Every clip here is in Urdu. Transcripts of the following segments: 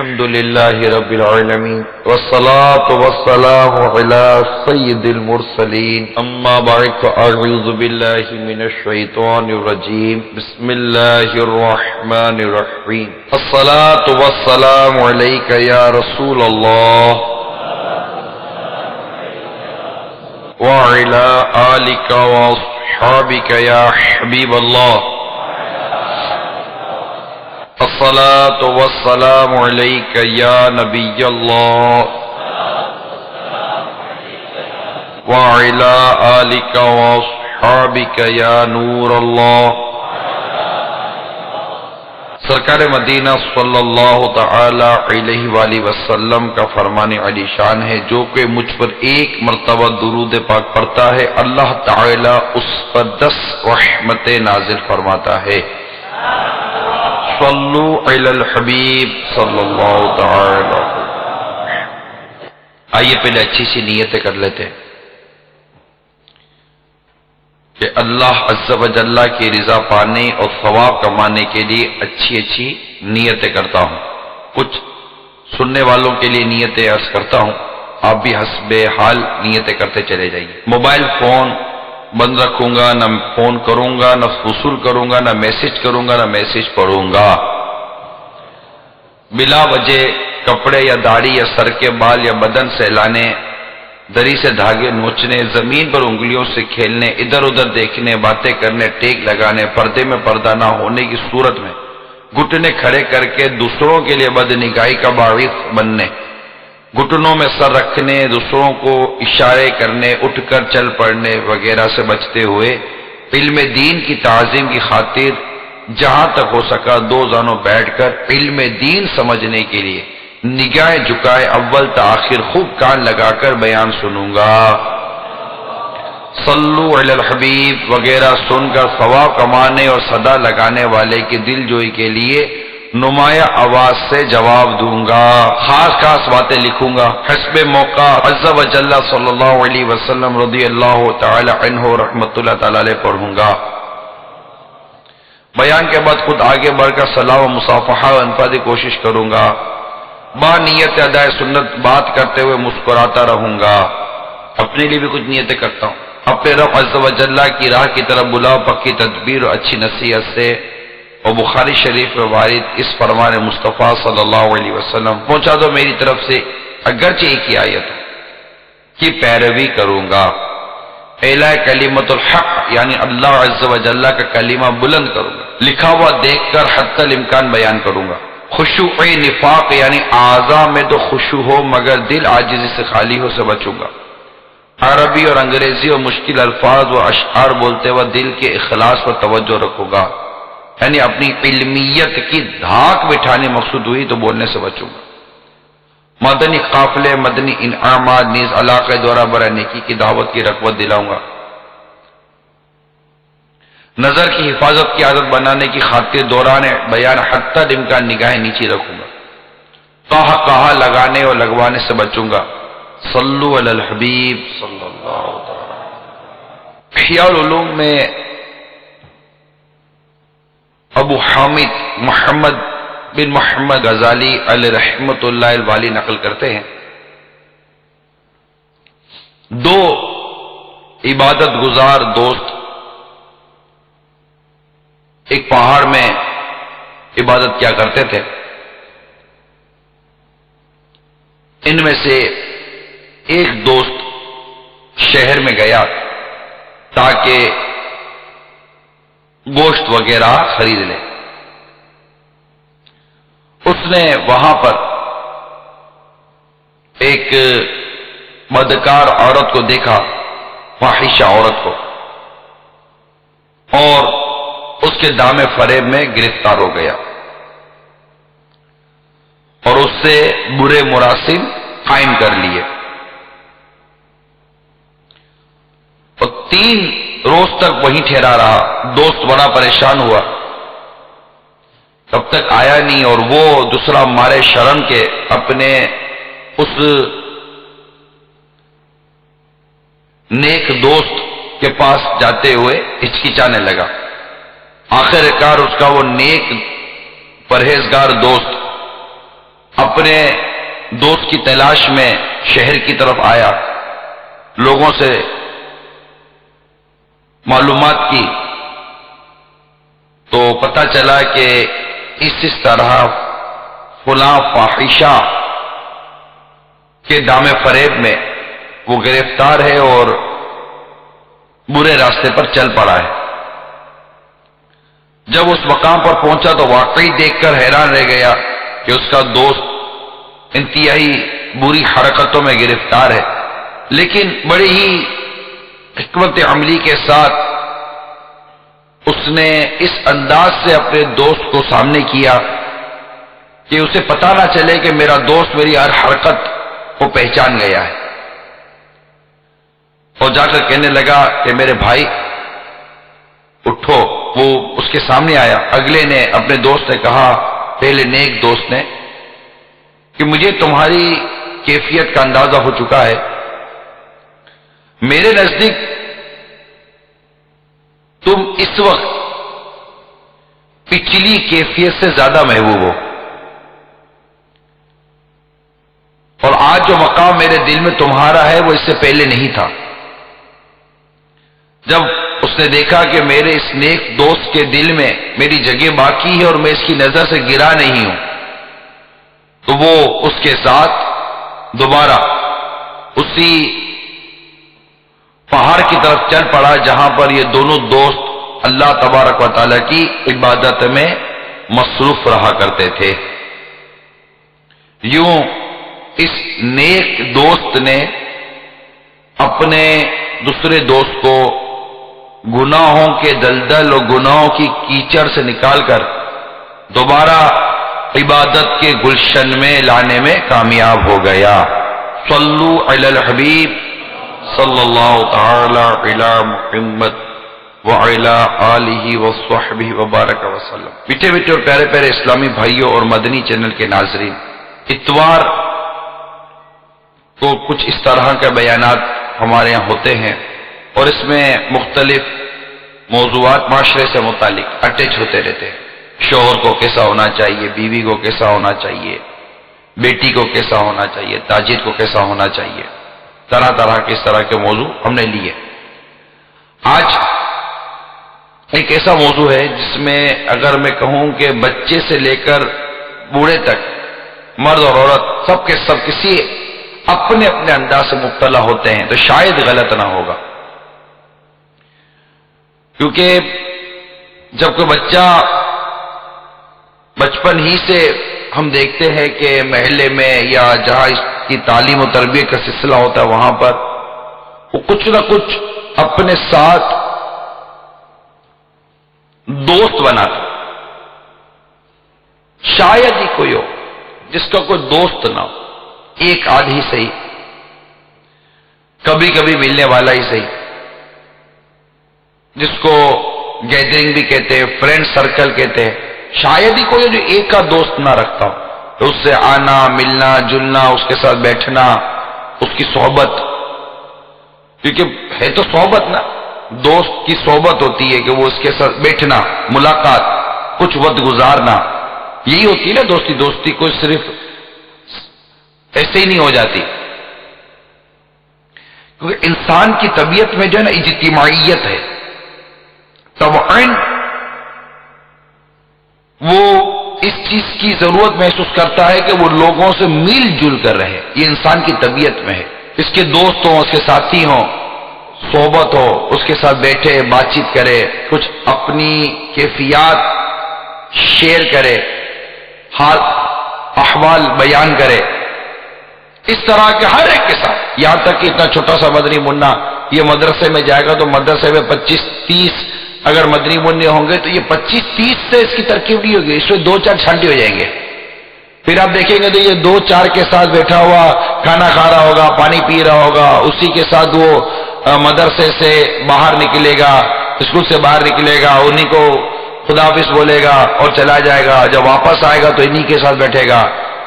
الحمد لله رب العالمين والصلاة والسلام على سيد المرسلين أما بعد فأعوذ بالله من الشيطان الرجيم بسم الله الرحمن الرحيم الصلاة والسلام عليك يا رسول الله وعلى آلك وأصحابك يا حبيب الله الصلاة والسلام عليك يا نبي الله وعلى آلك وأصحابك يا نور الله سرکار مدینہ صلی اللہ تعالی علیہ وآلہ وسلم کا فرمان علی شان ہے، جو کہ مجھ پر ایک مرتبہ درود پاک پڑھتا ہے اللہ تعالی اس پر 10 رحمتیں نازل فرماتا ہے۔ صلو علی الحبیب صلی اللہ تعالی۔ آئیے پہلے اچھی سی نیتیں کر لیتے ہیں کہ اللہ عز و جل کی رضا پانے اور ثواب کمانے کے لیے اچھی نیتیں کرتا ہوں۔ کچھ سننے والوں کے لیے نیتیں عرض کرتا ہوں، آپ بھی حسب حال نیتیں کرتے چلے جائیے۔ موبائل فون بند رکھوں گا، نہ فون کروں گا، نہ وصول کروں گا، نہ میسج کروں گا، نہ میسج پڑھوں گا۔ بلا وجہ کپڑے یا داڑھی یا سر کے بال یا بدن سے لانے، دری سے دھاگے نوچنے، زمین پر انگلیوں سے کھیلنے، ادھر ادھر دیکھنے، باتیں کرنے، ٹیک لگانے، پردے میں پردہ نہ ہونے کی صورت میں گھٹنے کھڑے کر کے دوسروں کے لیے بدنگاہی کا باعث بننے، گھٹنوں میں سر رکھنے، دوسروں کو اشارے کرنے، اٹھ کر چل پڑنے وغیرہ سے بچتے ہوئے علم دین کی تعظیم کی خاطر جہاں تک ہو سکا دو زانوں بیٹھ کر علم دین سمجھنے کے لیے نگاہیں جھکائے اول تا آخر خوب کان لگا کر بیان سنوں گا۔ صلو علی الحبیب وغیرہ سن کر ثواب کمانے اور صدا لگانے والے کی دل جوئی کے لیے نمایاں آواز سے جواب دوں گا، خاص باتیں لکھوں گا، حسب موقع عز و جل صلی اللہ علیہ وسلم رضی اللہ تعالی عنہ رحمت اللہ تعالی علیہ پڑھوں گا۔ بیان کے بعد خود آگے بڑھ کر صلاح و مصافحہ و انفاذ کی کوشش کروں گا، با نیت ادائے سنت بات کرتے ہوئے مسکراتا رہوں گا۔ اپنے لیے بھی کچھ نیتیں کرتا ہوں، اپنے رب عز و جل کی راہ کی طرف بلاؤ پکی تدبیر اور اچھی نصیحت سے، اور بخاری شریف میں وارد اس فرمان مصطفیٰ صلی اللہ علیہ وسلم پہنچا دو میری طرف سے اگرچہ ایک ہی آیت کی پیروی کروں گا۔ اعلیٰ کلمت الحق یعنی اللہ عز و جل کا کلمہ بلند کروں گا، لکھا ہوا دیکھ کر حتی الامکان بیان کروں گا۔ خشوع نفاق یعنی اعضاء میں تو خشوع ہو مگر دل عاجزی سے خالی ہو سے بچوں گا۔ عربی اور انگریزی اور مشکل الفاظ و اشعار بولتے وقت دل کے اخلاص پر توجہ رکھوں گا، یعنی اپنی علمیت کی دھاک بٹھانے مقصود ہوئی تو بولنے سے بچوں گا۔ مدنی قافلے مدنی انعامات نیز علاقہ دورہ برائے نیکی کی دعوت کی رغبت دلاؤں گا۔ نظر کی حفاظت کی عادت بنانے کی خاطر دوران بیان حتی الامکان نگاہیں نیچی رکھوں گا، کہا لگانے اور لگوانے سے بچوں گا۔ صلو علی الحبیب صلی اللہ علیہ وسلم۔ احیاء العلوم میں ابو حامد محمد بن محمد غزالی علیہ رحمت اللہ الوالی نقل کرتے ہیں، 2 عبادت گزار دوست ایک پہاڑ میں عبادت کیا کرتے تھے۔ ان میں سے ایک دوست شہر میں گیا تاکہ گوشت وغیرہ خرید لے۔ اس نے وہاں پر ایک بدکار عورت کو دیکھا، فاحشہ عورت کو، اور اس کے دام فریب میں گرفتار ہو گیا اور اس سے برے مراسم قائم کر لیے، اور 3 روز تک وہیں ٹھہرا رہا۔ دوست بڑا پریشان ہوا، تب تک آیا نہیں، اور وہ دوسرا مارے شرم کے اپنے اس نیک دوست کے پاس جاتے ہوئے ہچکچانے لگا۔ آخر کار اس کا وہ نیک پرہیزگار دوست اپنے دوست کی تلاش میں شہر کی طرف آیا، لوگوں سے معلومات کی تو پتہ چلا کہ اس طرح فلاں فاحشہ کے دام فریب میں وہ گرفتار ہے اور برے راستے پر چل پڑا ہے۔ جب اس مقام پر پہنچا تو واقعی دیکھ کر حیران رہ گیا کہ اس کا دوست انتہائی بری حرکتوں میں گرفتار ہے، لیکن بڑی ہی حکمت عملی کے ساتھ اس نے اس انداز سے اپنے دوست کو سامنے کیا کہ اسے پتہ نہ چلے کہ میرا دوست میری ہر حرکت کو پہچان گیا ہے، اور جا کر کہنے لگا کہ میرے بھائی اٹھو۔ وہ اس کے سامنے آیا، اگلے نے اپنے دوست نے کہا، پہلے نیک دوست نے، کہ مجھے تمہاری کیفیت کا اندازہ ہو چکا ہے، میرے نزدیک تم اس وقت پچھلی کیفیت سے زیادہ محبوب ہو، اور آج جو مقام میرے دل میں تمہارا ہے وہ اس سے پہلے نہیں تھا۔ جب اس نے دیکھا کہ میرے اس نیک دوست کے دل میں میری جگہ باقی ہے اور میں اس کی نظر سے گرا نہیں ہوں، تو وہ اس کے ساتھ دوبارہ اسی پہاڑ کی طرف چل پڑا جہاں پر یہ دونوں دوست اللہ تبارک و تعالیٰ کی عبادت میں مصروف رہا کرتے تھے۔ یوں اس نیک دوست نے اپنے دوسرے دوست کو گناہوں کے دلدل اور گناہوں کی کیچڑ سے نکال کر دوبارہ عبادت کے گلشن میں لانے میں کامیاب ہو گیا۔ صلو علی الحبیب صلی اللہ تعالی علی محمد وعلی آلہ وصحبہ وبارک وسلم۔ میٹھے میٹھے اور پیارے پیارے اسلامی بھائیوں اور مدنی چینل کے ناظرین، اتوار تو کچھ اس طرح کے بیانات ہمارے یہاں ہوتے ہیں اور اس میں مختلف موضوعات معاشرے سے متعلق اٹیچ ہوتے رہتے ہیں۔ شوہر کو کیسا ہونا چاہیے، بیوی کو کیسا ہونا چاہیے، بیٹی کو کیسا ہونا چاہیے، تاجر کو کیسا ہونا چاہیے، طرح طرح کے اس طرح کے موضوع ہم نے لیے۔ آج ایک ایسا موضوع ہے جس میں اگر میں کہوں کہ بچے سے لے کر بوڑھے تک، مرد اور عورت سب کے سب کسی اپنے اپنے انداز سے مبتلا ہوتے ہیں تو شاید غلط نہ ہوگا، کیونکہ جب کوئی بچہ بچپن ہی سے ہم دیکھتے ہیں کہ محلے میں یا جہاں اس کی تعلیم و تربیت کا سلسلہ ہوتا ہے وہاں پر وہ کچھ نہ کچھ اپنے ساتھ دوست بناتا، شاید ہی کوئی ہو جس کا کوئی دوست نہ ہو، ایک آدھی صحیح، کبھی کبھی ملنے والا ہی صحیح، جس کو گیدرنگ بھی کہتے ہیں، فرینڈ سرکل کہتے ہیں، شاید ہی کوئی جو ایک کا دوست نہ رکھتا ہو، تو اس سے آنا ملنا جلنا، اس کے ساتھ بیٹھنا، اس کی صحبت، کیونکہ ہے تو صحبت نا، دوست کی صحبت ہوتی ہے کہ وہ اس کے ساتھ بیٹھنا، ملاقات، کچھ وقت گزارنا، یہی ہوتی ہے نا دوستی۔ دوستی کوئی صرف ایسے ہی نہیں ہو جاتی، کیونکہ انسان کی طبیعت میں جو ہے نا اجتماعیت ہے، طبعاً وہ اس چیز کی ضرورت محسوس کرتا ہے کہ وہ لوگوں سے مل جل کر رہے، یہ انسان کی طبیعت میں ہے، اس کے دوست ہوں، اس کے ساتھی ہوں، صحبت ہو، اس کے ساتھ بیٹھے بات چیت کرے، کچھ اپنی کیفیات شیئر کرے، حال احوال بیان کرے، اس طرح کے ہر ایک کے ساتھ، یہاں تک کہ اتنا چھوٹا سا مدنی منا یہ مدرسے میں جائے گا تو مدرسے میں 25-30 اگر مدنی منع ہوں گے تو یہ 25-30 سے اس کی ترکیب نہیں ہوگی، اس میں 2-4 چھانٹے ہو جائیں گے، پھر آپ دیکھیں گے تو یہ 2-4 کے ساتھ بیٹھا ہوا کھانا کھا رہا ہوگا، پانی پی رہا ہوگا، اسی کے ساتھ وہ مدرسے سے باہر نکلے گا، اسکول سے باہر نکلے گا، انہی کو خدا حافظ بولے گا اور چلا جائے گا، جب واپس آئے گا تو انہی کے ساتھ بیٹھے گا۔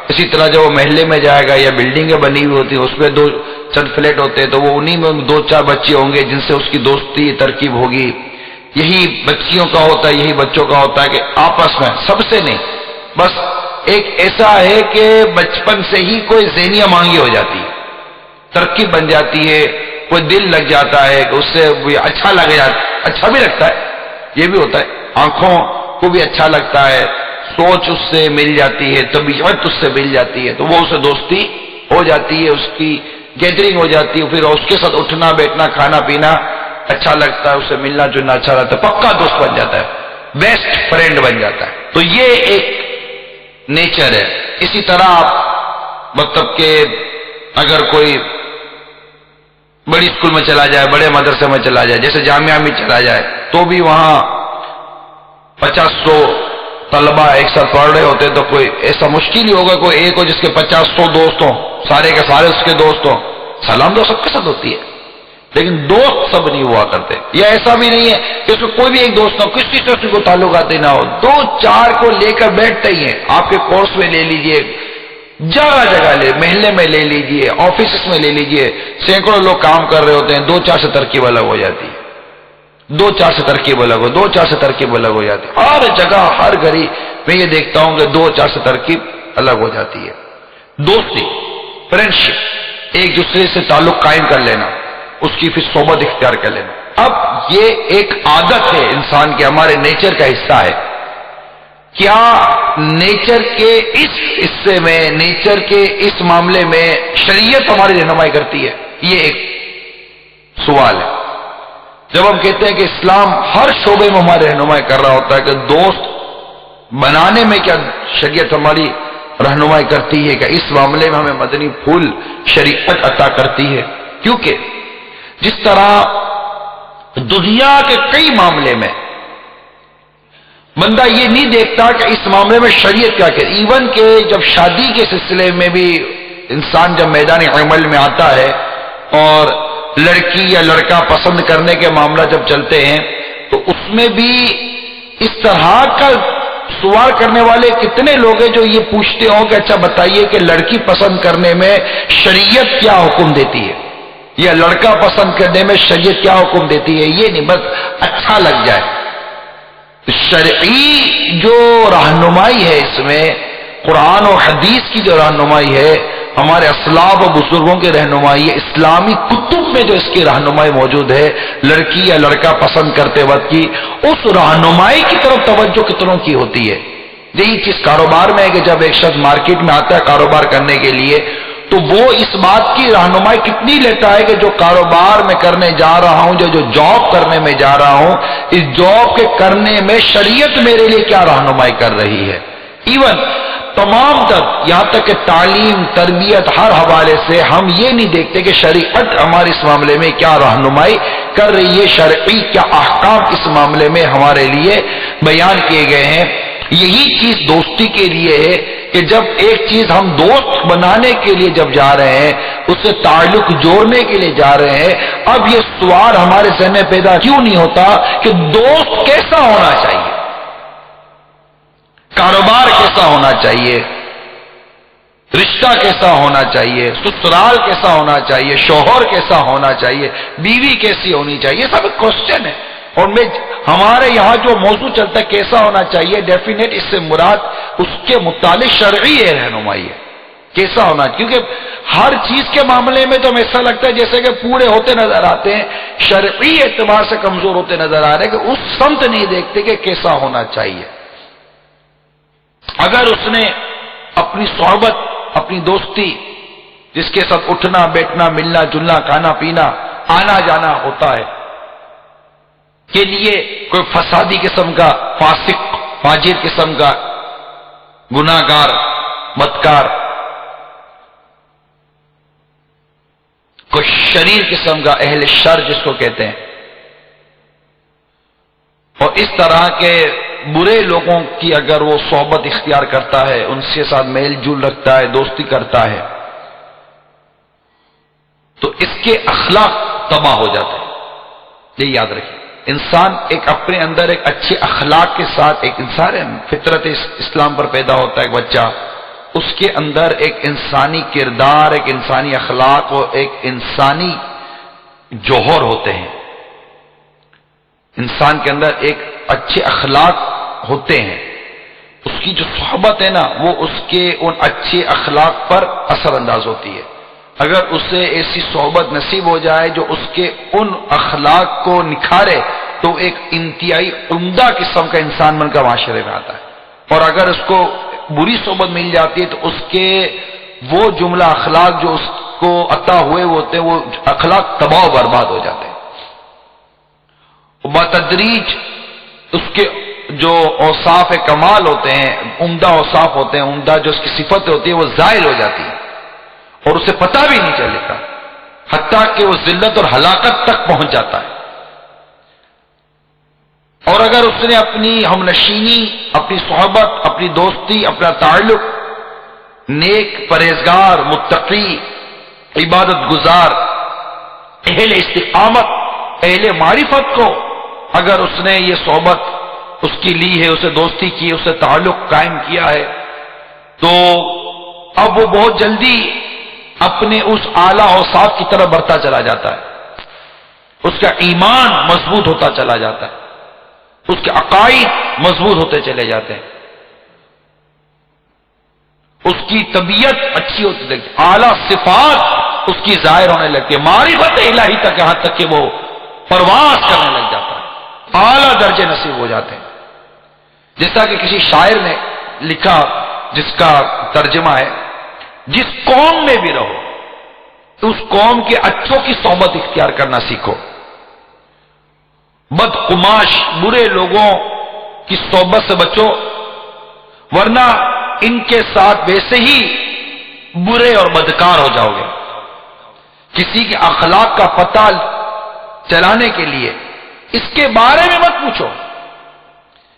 اسی طرح جب وہ محلے میں جائے گا یا بلڈنگیں بنی ہوئی ہوتی ہیں اس میں 2 چھت فلیٹ ہوتے ہیں تو وہ انہی میں 2-4 بچے ہوں گے جن سے اس کی دوستی ترکیب ہوگی۔ یہی بچیوں کا ہوتا ہے، یہی بچوں کا ہوتا ہے کہ آپس میں سب سے نہیں، بس ایک ایسا ہے کہ بچپن سے ہی کوئی ذہنیہ مانگی ہو جاتی ہے، ترکیب بن جاتی ہے، کوئی دل لگ جاتا ہے کہ اس سے اچھا لگ جاتا، اچھا بھی لگتا ہے، یہ بھی ہوتا ہے، آنکھوں کو بھی اچھا لگتا ہے، سوچ اس سے مل جاتی ہے، طبیعت اس سے مل جاتی ہے، تو وہ اسے دوستی ہو جاتی ہے، اس کی گیدرنگ ہو جاتی ہے، پھر اس کے ساتھ اٹھنا بیٹھنا کھانا پینا اچھا لگتا ہے، اسے ملنا جلنا اچھا لگتا ہے، پکا دوست بن جاتا ہے، بیسٹ فرینڈ بن جاتا ہے۔ تو یہ ایک نیچر ہے۔ اسی طرح آپ مطلب کہ اگر کوئی بڑی اسکول میں چلا جائے، بڑے مدرسے میں چلا جائے، جیسے جامعہ میں چلا جائے، تو بھی وہاں 50-100 طلبہ ایک ساتھ پڑھ رہے ہوتے، تو کوئی ایسا مشکل ہی ہوگا کوئی ایک ہو جس کے 50-100 دوست ہوں، سارے کے سارے اس کے دوست ہوں۔ سلام دو سب کے ساتھ ہوتی ہے، لیکن دوست سب نہیں ہوا کرتے۔ یا ایسا بھی نہیں ہے کہ اس میں کوئی بھی ایک دوست نہ ہو، کسی سے اس کو تعلقات نہ ہو، 2-4 کو لے کر بیٹھتے ہی ہیں۔ آپ کے کورس میں لے لیجئے، جگہ جگہ لے، محلے میں لے لیجئے، آفیسز میں لے لیجئے، سینکڑوں لوگ کام کر رہے ہوتے ہیں، 2-4 سے ترکیب الگ ہو جاتی ہے، 2-4 سے ترکیب الگ ہو، 2-4 سے ترکیب الگ ہو جاتی ہے۔ ہر جگہ ہر گھڑی میں یہ دیکھتا ہوں کہ 2-4 سے ترکیب الگ ہو جاتی ہے۔ دوستی، فرینڈشپ، ایک دوسرے سے تعلق قائم کر لینا، اس کی پھر صحبت اختیار کر لینا۔ اب یہ ایک عادت ہے انسان کے، ہمارے نیچر کا حصہ ہے۔ کیا نیچر کے اس حصے میں، نیچر کے اس معاملے میں شریعت ہماری رہنمائی کرتی ہے؟ یہ ایک سوال ہے۔ جب ہم کہتے ہیں کہ اسلام ہر شعبے میں ہماری رہنمائی کر رہا ہوتا ہے کہ دوست بنانے میں کیا شریعت ہماری رہنمائی کرتی ہے، کہ اس معاملے میں ہمیں مدنی پھول شریعت عطا کرتی ہے؟ کیونکہ جس طرح دنیا کے کئی معاملے میں بندہ یہ نہیں دیکھتا کہ اس معاملے میں شریعت کیا کہ ایون کہ جب شادی کے سلسلے میں بھی انسان جب میدان عمل میں آتا ہے اور لڑکی یا لڑکا پسند کرنے کے معاملہ جب چلتے ہیں، تو اس میں بھی اس طرح کا سوال کرنے والے کتنے لوگ ہیں جو یہ پوچھتے ہوں کہ اچھا بتائیے کہ لڑکی پسند کرنے میں شریعت کیا حکم دیتی ہے، یا لڑکا پسند کرنے میں شریعت کیا حکم دیتی ہے؟ یہ نہیں بس اچھا لگ جائے۔ شرعی جو رہنمائی ہے، اس میں قرآن و حدیث کی جو رہنمائی ہے، ہمارے اسلاف و بزرگوں کی رہنمائی ہے، اسلامی کتب میں جو اس کی رہنمائی موجود ہے، لڑکی یا لڑکا پسند کرتے وقت کی، اس رہنمائی کی طرف توجہ کتنوں کی ہوتی ہے؟ یہی چیز کاروبار میں ہے کہ جب ایک شخص مارکیٹ میں آتا ہے کاروبار کرنے کے لیے، تو وہ اس بات کی رہنمائی کتنی لیتا ہے کہ جو کاروبار میں کرنے جا رہا ہوں، جو جاب کرنے میں جا رہا ہوں، اس جاب کے کرنے میں شریعت میرے لیے کیا رہنمائی کر رہی ہے؟ ایون تمام تک، یہاں تک کہ تعلیم تربیت ہر حوالے سے ہم یہ نہیں دیکھتے کہ شریعت ہمارے اس معاملے میں کیا رہنمائی کر رہی ہے، شرعی کیا احکام اس معاملے میں ہمارے لیے بیان کیے گئے ہیں۔ یہی چیز دوستی کے لیے ہے کہ جب ایک چیز ہم دوست بنانے کے لیے جب جا رہے ہیں، اس سے تعلق جوڑنے کے لیے جا رہے ہیں، اب یہ سوال ہمارے ذہن میں پیدا کیوں نہیں ہوتا کہ دوست کیسا ہونا چاہیے، کاروبار کیسا ہونا چاہیے، رشتہ کیسا ہونا چاہیے، سسرال کیسا ہونا چاہیے، شوہر کیسا ہونا چاہیے، بیوی کیسی ہونی چاہیے، یہ سب کوسچن ہے۔ اور میں ہمارے یہاں جو موضوع چلتا ہے کیسا ہونا چاہیے، ڈیفینیٹ اس سے مراد اس کے متعلق شرعی رہنمائی ہے، کیسا ہونا، کیونکہ ہر چیز کے معاملے میں تو ہمیں ایسا لگتا ہے جیسے کہ پورے ہوتے نظر آتے ہیں، شرعی اعتبار سے کمزور ہوتے نظر آ رہے ہیں کہ اس سمت نہیں دیکھتے کہ کیسا ہونا چاہیے۔ اگر اس نے اپنی صحبت، اپنی دوستی، جس کے ساتھ اٹھنا بیٹھنا ملنا جلنا کھانا پینا آنا جانا ہوتا ہے، کے لیے کوئی فسادی قسم کا، فاسق فاجر قسم کا، گناہگار بدکار، کوئی شریر قسم کا اہل شر جس کو کہتے ہیں، اور اس طرح کے برے لوگوں کی اگر وہ صحبت اختیار کرتا ہے، ان کے ساتھ میل جول رکھتا ہے، دوستی کرتا ہے، تو اس کے اخلاق تباہ ہو جاتے ہیں۔ یہ یاد رکھیں، انسان ایک اپنے اندر ایک اچھے اخلاق کے ساتھ، ایک انسان فطرت اسلام پر پیدا ہوتا ہے ایک بچہ، اس کے اندر ایک انسانی کردار، ایک انسانی اخلاق اور ایک انسانی جوہر ہوتے ہیں۔ انسان کے اندر ایک اچھے اخلاق ہوتے ہیں، اس کی جو صحبت ہے نا وہ اس کے ان اچھے اخلاق پر اثر انداز ہوتی ہے. اگر اسے ایسی صحبت نصیب ہو جائے جو اس کے ان اخلاق کو نکھارے تو ایک انتہائی عمدہ قسم کا انسان بن کر معاشرے میں آتا ہے. اور اگر اس کو بری صحبت مل جاتی ہے تو اس کے وہ جملہ اخلاق جو اس کو عطا ہوئے ہوتے ہیں وہ اخلاق تباہ و برباد ہو جاتے ہیں. بتدریج اس کے جو اوصاف کمال ہوتے ہیں، عمدہ اوصاف ہوتے ہیں، عمدہ جو اس کی صفتیں ہوتی ہیں وہ زائل ہو جاتی ہیں اور اسے پتہ بھی نہیں چلے گا، حتیٰ کہ وہ ذلت اور ہلاکت تک پہنچ جاتا ہے. اور اگر اس نے اپنی ہمنشینی، اپنی صحبت، اپنی دوستی، اپنا تعلق نیک، پرہیزگار، متقی، عبادت گزار، اہل استقامت، اہل معرفت کو اگر اس نے یہ صحبت اس کی لی ہے، اسے دوستی کی، اسے تعلق قائم کیا ہے، تو اب وہ بہت جلدی اپنے اس اعلیٰ اوصاف کی طرف بڑھتا چلا جاتا ہے. اس کا ایمان مضبوط ہوتا چلا جاتا ہے، اس کے عقائد مضبوط ہوتے چلے جاتے ہیں، اس کی طبیعت اچھی ہوتی لگتی ہے، اعلیٰ صفات اس کی ظاہر ہونے لگتی ہے، معرفت الہی تک، یہاں تک کہ وہ پرواز کرنے لگ جاتا ہے، اعلیٰ درجے نصیب ہو جاتے ہیں. جیسا کہ کسی شاعر نے لکھا جس کا ترجمہ ہے، جس قوم میں بھی رہو تو اس قوم کے اچھوں کی صحبت اختیار کرنا سیکھو، بدقماش برے لوگوں کی صحبت سے بچو، ورنہ ان کے ساتھ ویسے ہی برے اور بدکار ہو جاؤ گے. کسی کے اخلاق کا پتہ چلانے کے لیے اس کے بارے میں مت پوچھو،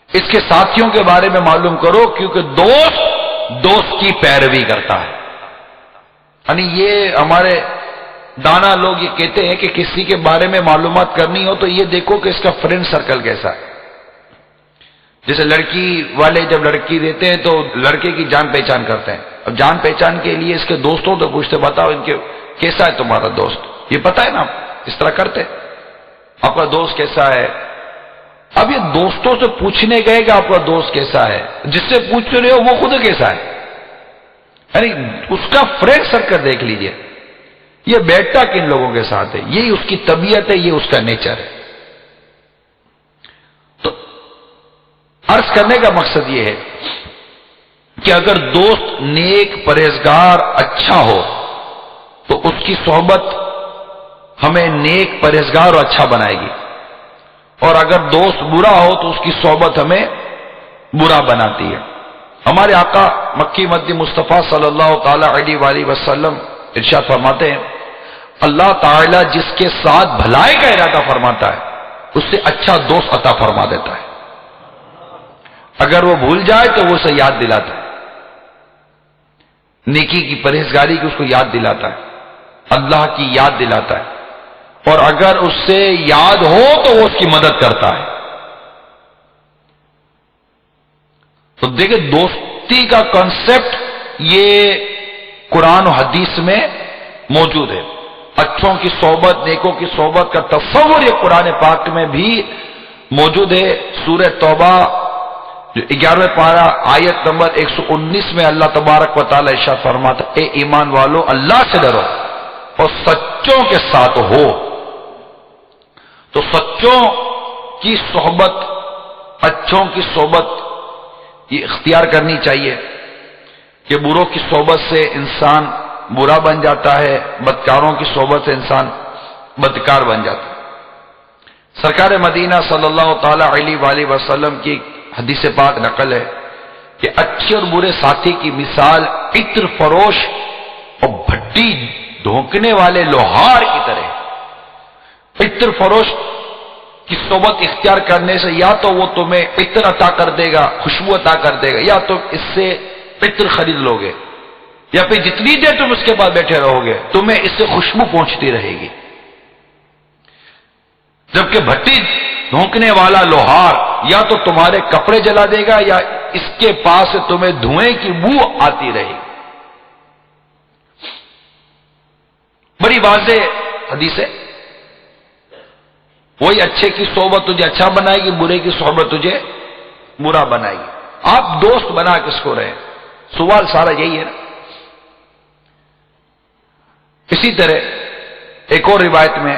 اس کے ساتھیوں کے بارے میں معلوم کرو، کیونکہ دوست کی پیروی کرتا ہے. یعنی یہ ہمارے دانا لوگ یہ کہتے ہیں کہ کسی کے بارے میں معلومات کرنی ہو تو یہ دیکھو کہ اس کا فرینڈ سرکل کیسا ہے. جیسے لڑکی والے جب لڑکی دیتے ہیں تو لڑکے کی جان پہچان کرتے ہیں. اب جان پہچان کے لیے اس کے دوستوں تو پوچھتے، بتاؤ ان کے کیسا ہے تمہارا دوست، یہ پتہ ہے نا، اس طرح کرتے آپ کا دوست کیسا ہے. اب یہ دوستوں سے پوچھنے گئے کہ آپ کا دوست کیسا ہے، جس سے پوچھ رہے ہو وہ خود کیسا ہے، یعنی اس کا فرینڈ سرکل دیکھ لیجئے، یہ بیٹھتا کن لوگوں کے ساتھ ہے، یہی اس کی طبیعت ہے، یہ اس کا نیچر ہے. تو عرض کرنے کا مقصد یہ ہے کہ اگر دوست نیک، پرہیزگار، اچھا ہو تو اس کی صحبت ہمیں نیک، پرہیزگار اور اچھا بنائے گی، اور اگر دوست برا ہو تو اس کی صحبت ہمیں برا بناتی ہے. ہمارے آقا مکی مدنی مصطفیٰ صلی اللہ تعالی علیہ وآلہ وسلم ارشاد فرماتے ہیں، اللہ تعالیٰ جس کے ساتھ بھلائی کا ارادہ فرماتا ہے اس سے اچھا دوست عطا فرما دیتا ہے. اگر وہ بھول جائے تو وہ اسے یاد دلاتا ہے، نیکی کی، پرہیزگاری کی اس کو یاد دلاتا ہے، اللہ کی یاد دلاتا ہے، اور اگر اس سے یاد ہو تو وہ اس کی مدد کرتا ہے. تو دیکھیں دوستی کا کنسپٹ یہ قرآن و حدیث میں موجود ہے. اچھوں کی صحبت، نیکوں کی صحبت کا تصور یہ قرآن پاک میں بھی موجود ہے. سورہ توبہ جو 11ویں پارہ آیت نمبر 119 میں اللہ تبارک و تعالی ارشاد فرماتا، اے ایمان والو اللہ سے ڈرو اور سچوں کے ساتھ ہو. تو سچوں کی صحبت، اچھوں کی صحبت یہ اختیار کرنی چاہیے کہ بروں کی صحبت سے انسان برا بن جاتا ہے، بدکاروں کی صحبت سے انسان بدکار بن جاتا ہے. سرکار مدینہ صلی اللہ تعالی علیہ وآلہ وسلم کی حدیث پاک نقل ہے کہ اچھے اور برے ساتھی کی مثال عطر فروش اور بھٹی دھونکنے والے لوہار کی طرح. عطر فروش کی صحبت اختیار کرنے سے یا تو وہ تمہیں عطر عطا کر دے گا، خوشبو عطا کر دے گا، یا تم اس سے عطر خرید لو گے، یا پھر جتنی دیر تم اس کے پاس بیٹھے رہو گے تمہیں اس سے خوشبو پہنچتی رہے گی. جبکہ بھٹی دھونکنے والا لوہار یا تو تمہارے کپڑے جلا دے گا یا اس کے پاس سے تمہیں دھوئیں کی بو آتی رہے گی. بڑی واضح حدیث ہے. وہی اچھے کی صحبت تجھے اچھا بنائے گی، برے کی صحبت تجھے برا بنائے گی. آپ دوست بنا کس کو رہے؟ سوال سارا یہی ہے نا۔ اسی طرح ایک اور روایت میں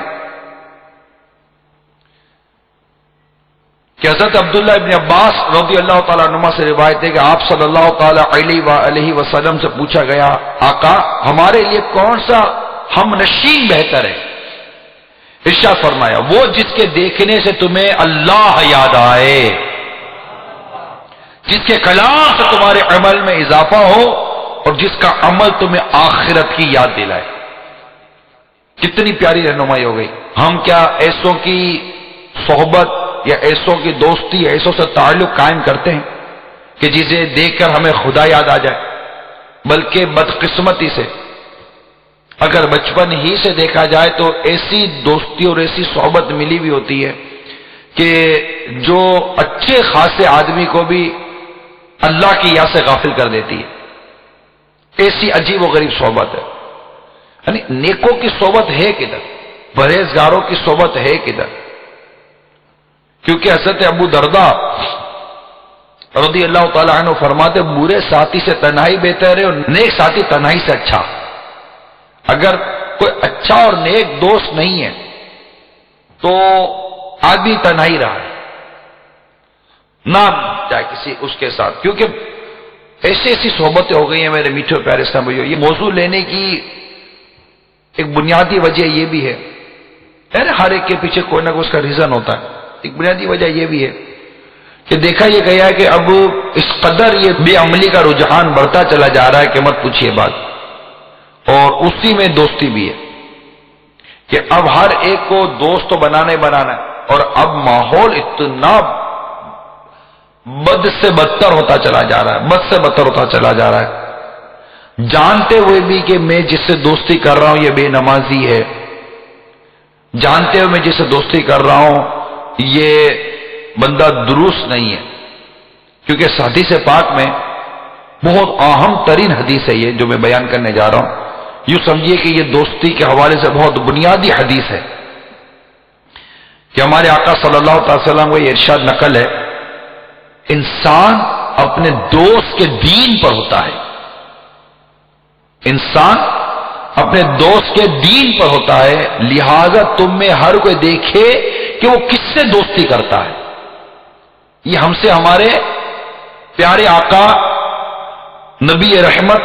کہ حضرت عبداللہ ابن عباس رضی اللہ تعالیٰ عنہما سے روایت ہے کہ آپ صلی اللہ تعالیٰ علیہ وسلم سے پوچھا گیا، آقا ہمارے لیے کون سا ہم نشین بہتر ہے؟ ارشاد فرمایا، وہ جس کے دیکھنے سے تمہیں اللہ یاد آئے، جس کے کلام سے تمہارے عمل میں اضافہ ہو اور جس کا عمل تمہیں آخرت کی یاد دلائے۔ کتنی پیاری رہنمائی ہو گئی۔ ہم کیا ایسوں کی صحبت یا ایسوں کی دوستی، ایسوں سے تعلق قائم کرتے ہیں کہ جسے دیکھ کر ہمیں خدا یاد آ جائے؟ بلکہ بدقسمتی سے اگر بچپن ہی سے دیکھا جائے تو ایسی دوستی اور ایسی صحبت ملی بھی ہوتی ہے کہ جو اچھے خاصے آدمی کو بھی اللہ کی یاد سے غافل کر دیتی ہے۔ ایسی عجیب و غریب صحبت ہے۔ یعنی نیکوں کی صحبت ہے کدھر؟ پرہیزگاروں کی صحبت ہے کدھر؟ کیونکہ حضرت ابو درداء رضی اللہ تعالیٰ عنہ فرماتے، برے ساتھی سے تنہائی بہتر ہے اور نیک ساتھی تنہائی سے اچھا۔ اگر کوئی اچھا اور نیک دوست نہیں ہے تو آدمی تنہائی رہا ہے، نہ جائے کسی اس کے ساتھ، کیونکہ ایسی صحبتیں ہو گئی ہیں میرے میٹھے پیارے اسلام بھائیو۔ یہ موضوع لینے کی ایک بنیادی وجہ یہ بھی ہے، ہر ایک کے پیچھے کوئی نہ کوئی اس کا ریزن ہوتا ہے۔ ایک بنیادی وجہ یہ بھی ہے کہ دیکھا یہ گیا ہے کہ اب اس قدر یہ بے عملی کا رجحان بڑھتا چلا جا رہا ہے کہ مت پوچھیے بات، اور اسی میں دوستی بھی ہے کہ اب ہر ایک کو دوست تو بنانا ہے، اور اب ماحول اتنا بد سے بدتر ہوتا چلا جا رہا ہے، بد سے بدتر ہوتا چلا جا رہا ہے، جانتے ہوئے بھی کہ میں جس سے دوستی کر رہا ہوں یہ بے نمازی ہے، جانتے ہوئے میں جس سے دوستی کر رہا ہوں یہ بندہ درست نہیں ہے، کیونکہ اس حدیث پاک میں بہت اہم ترین حدیث ہے یہ جو میں بیان کرنے جا رہا ہوں۔ یوں سمجھیے کہ یہ دوستی کے حوالے سے بہت بنیادی حدیث ہے کہ ہمارے آقا صلی اللہ علیہ وسلم کو یہ ارشاد نقل ہے، انسان اپنے دوست کے دین پر ہوتا ہے، انسان اپنے دوست کے دین پر ہوتا ہے، لہذا تم میں ہر کوئی دیکھے کہ وہ کس سے دوستی کرتا ہے۔ یہ ہم سے ہمارے پیارے آقا نبی رحمت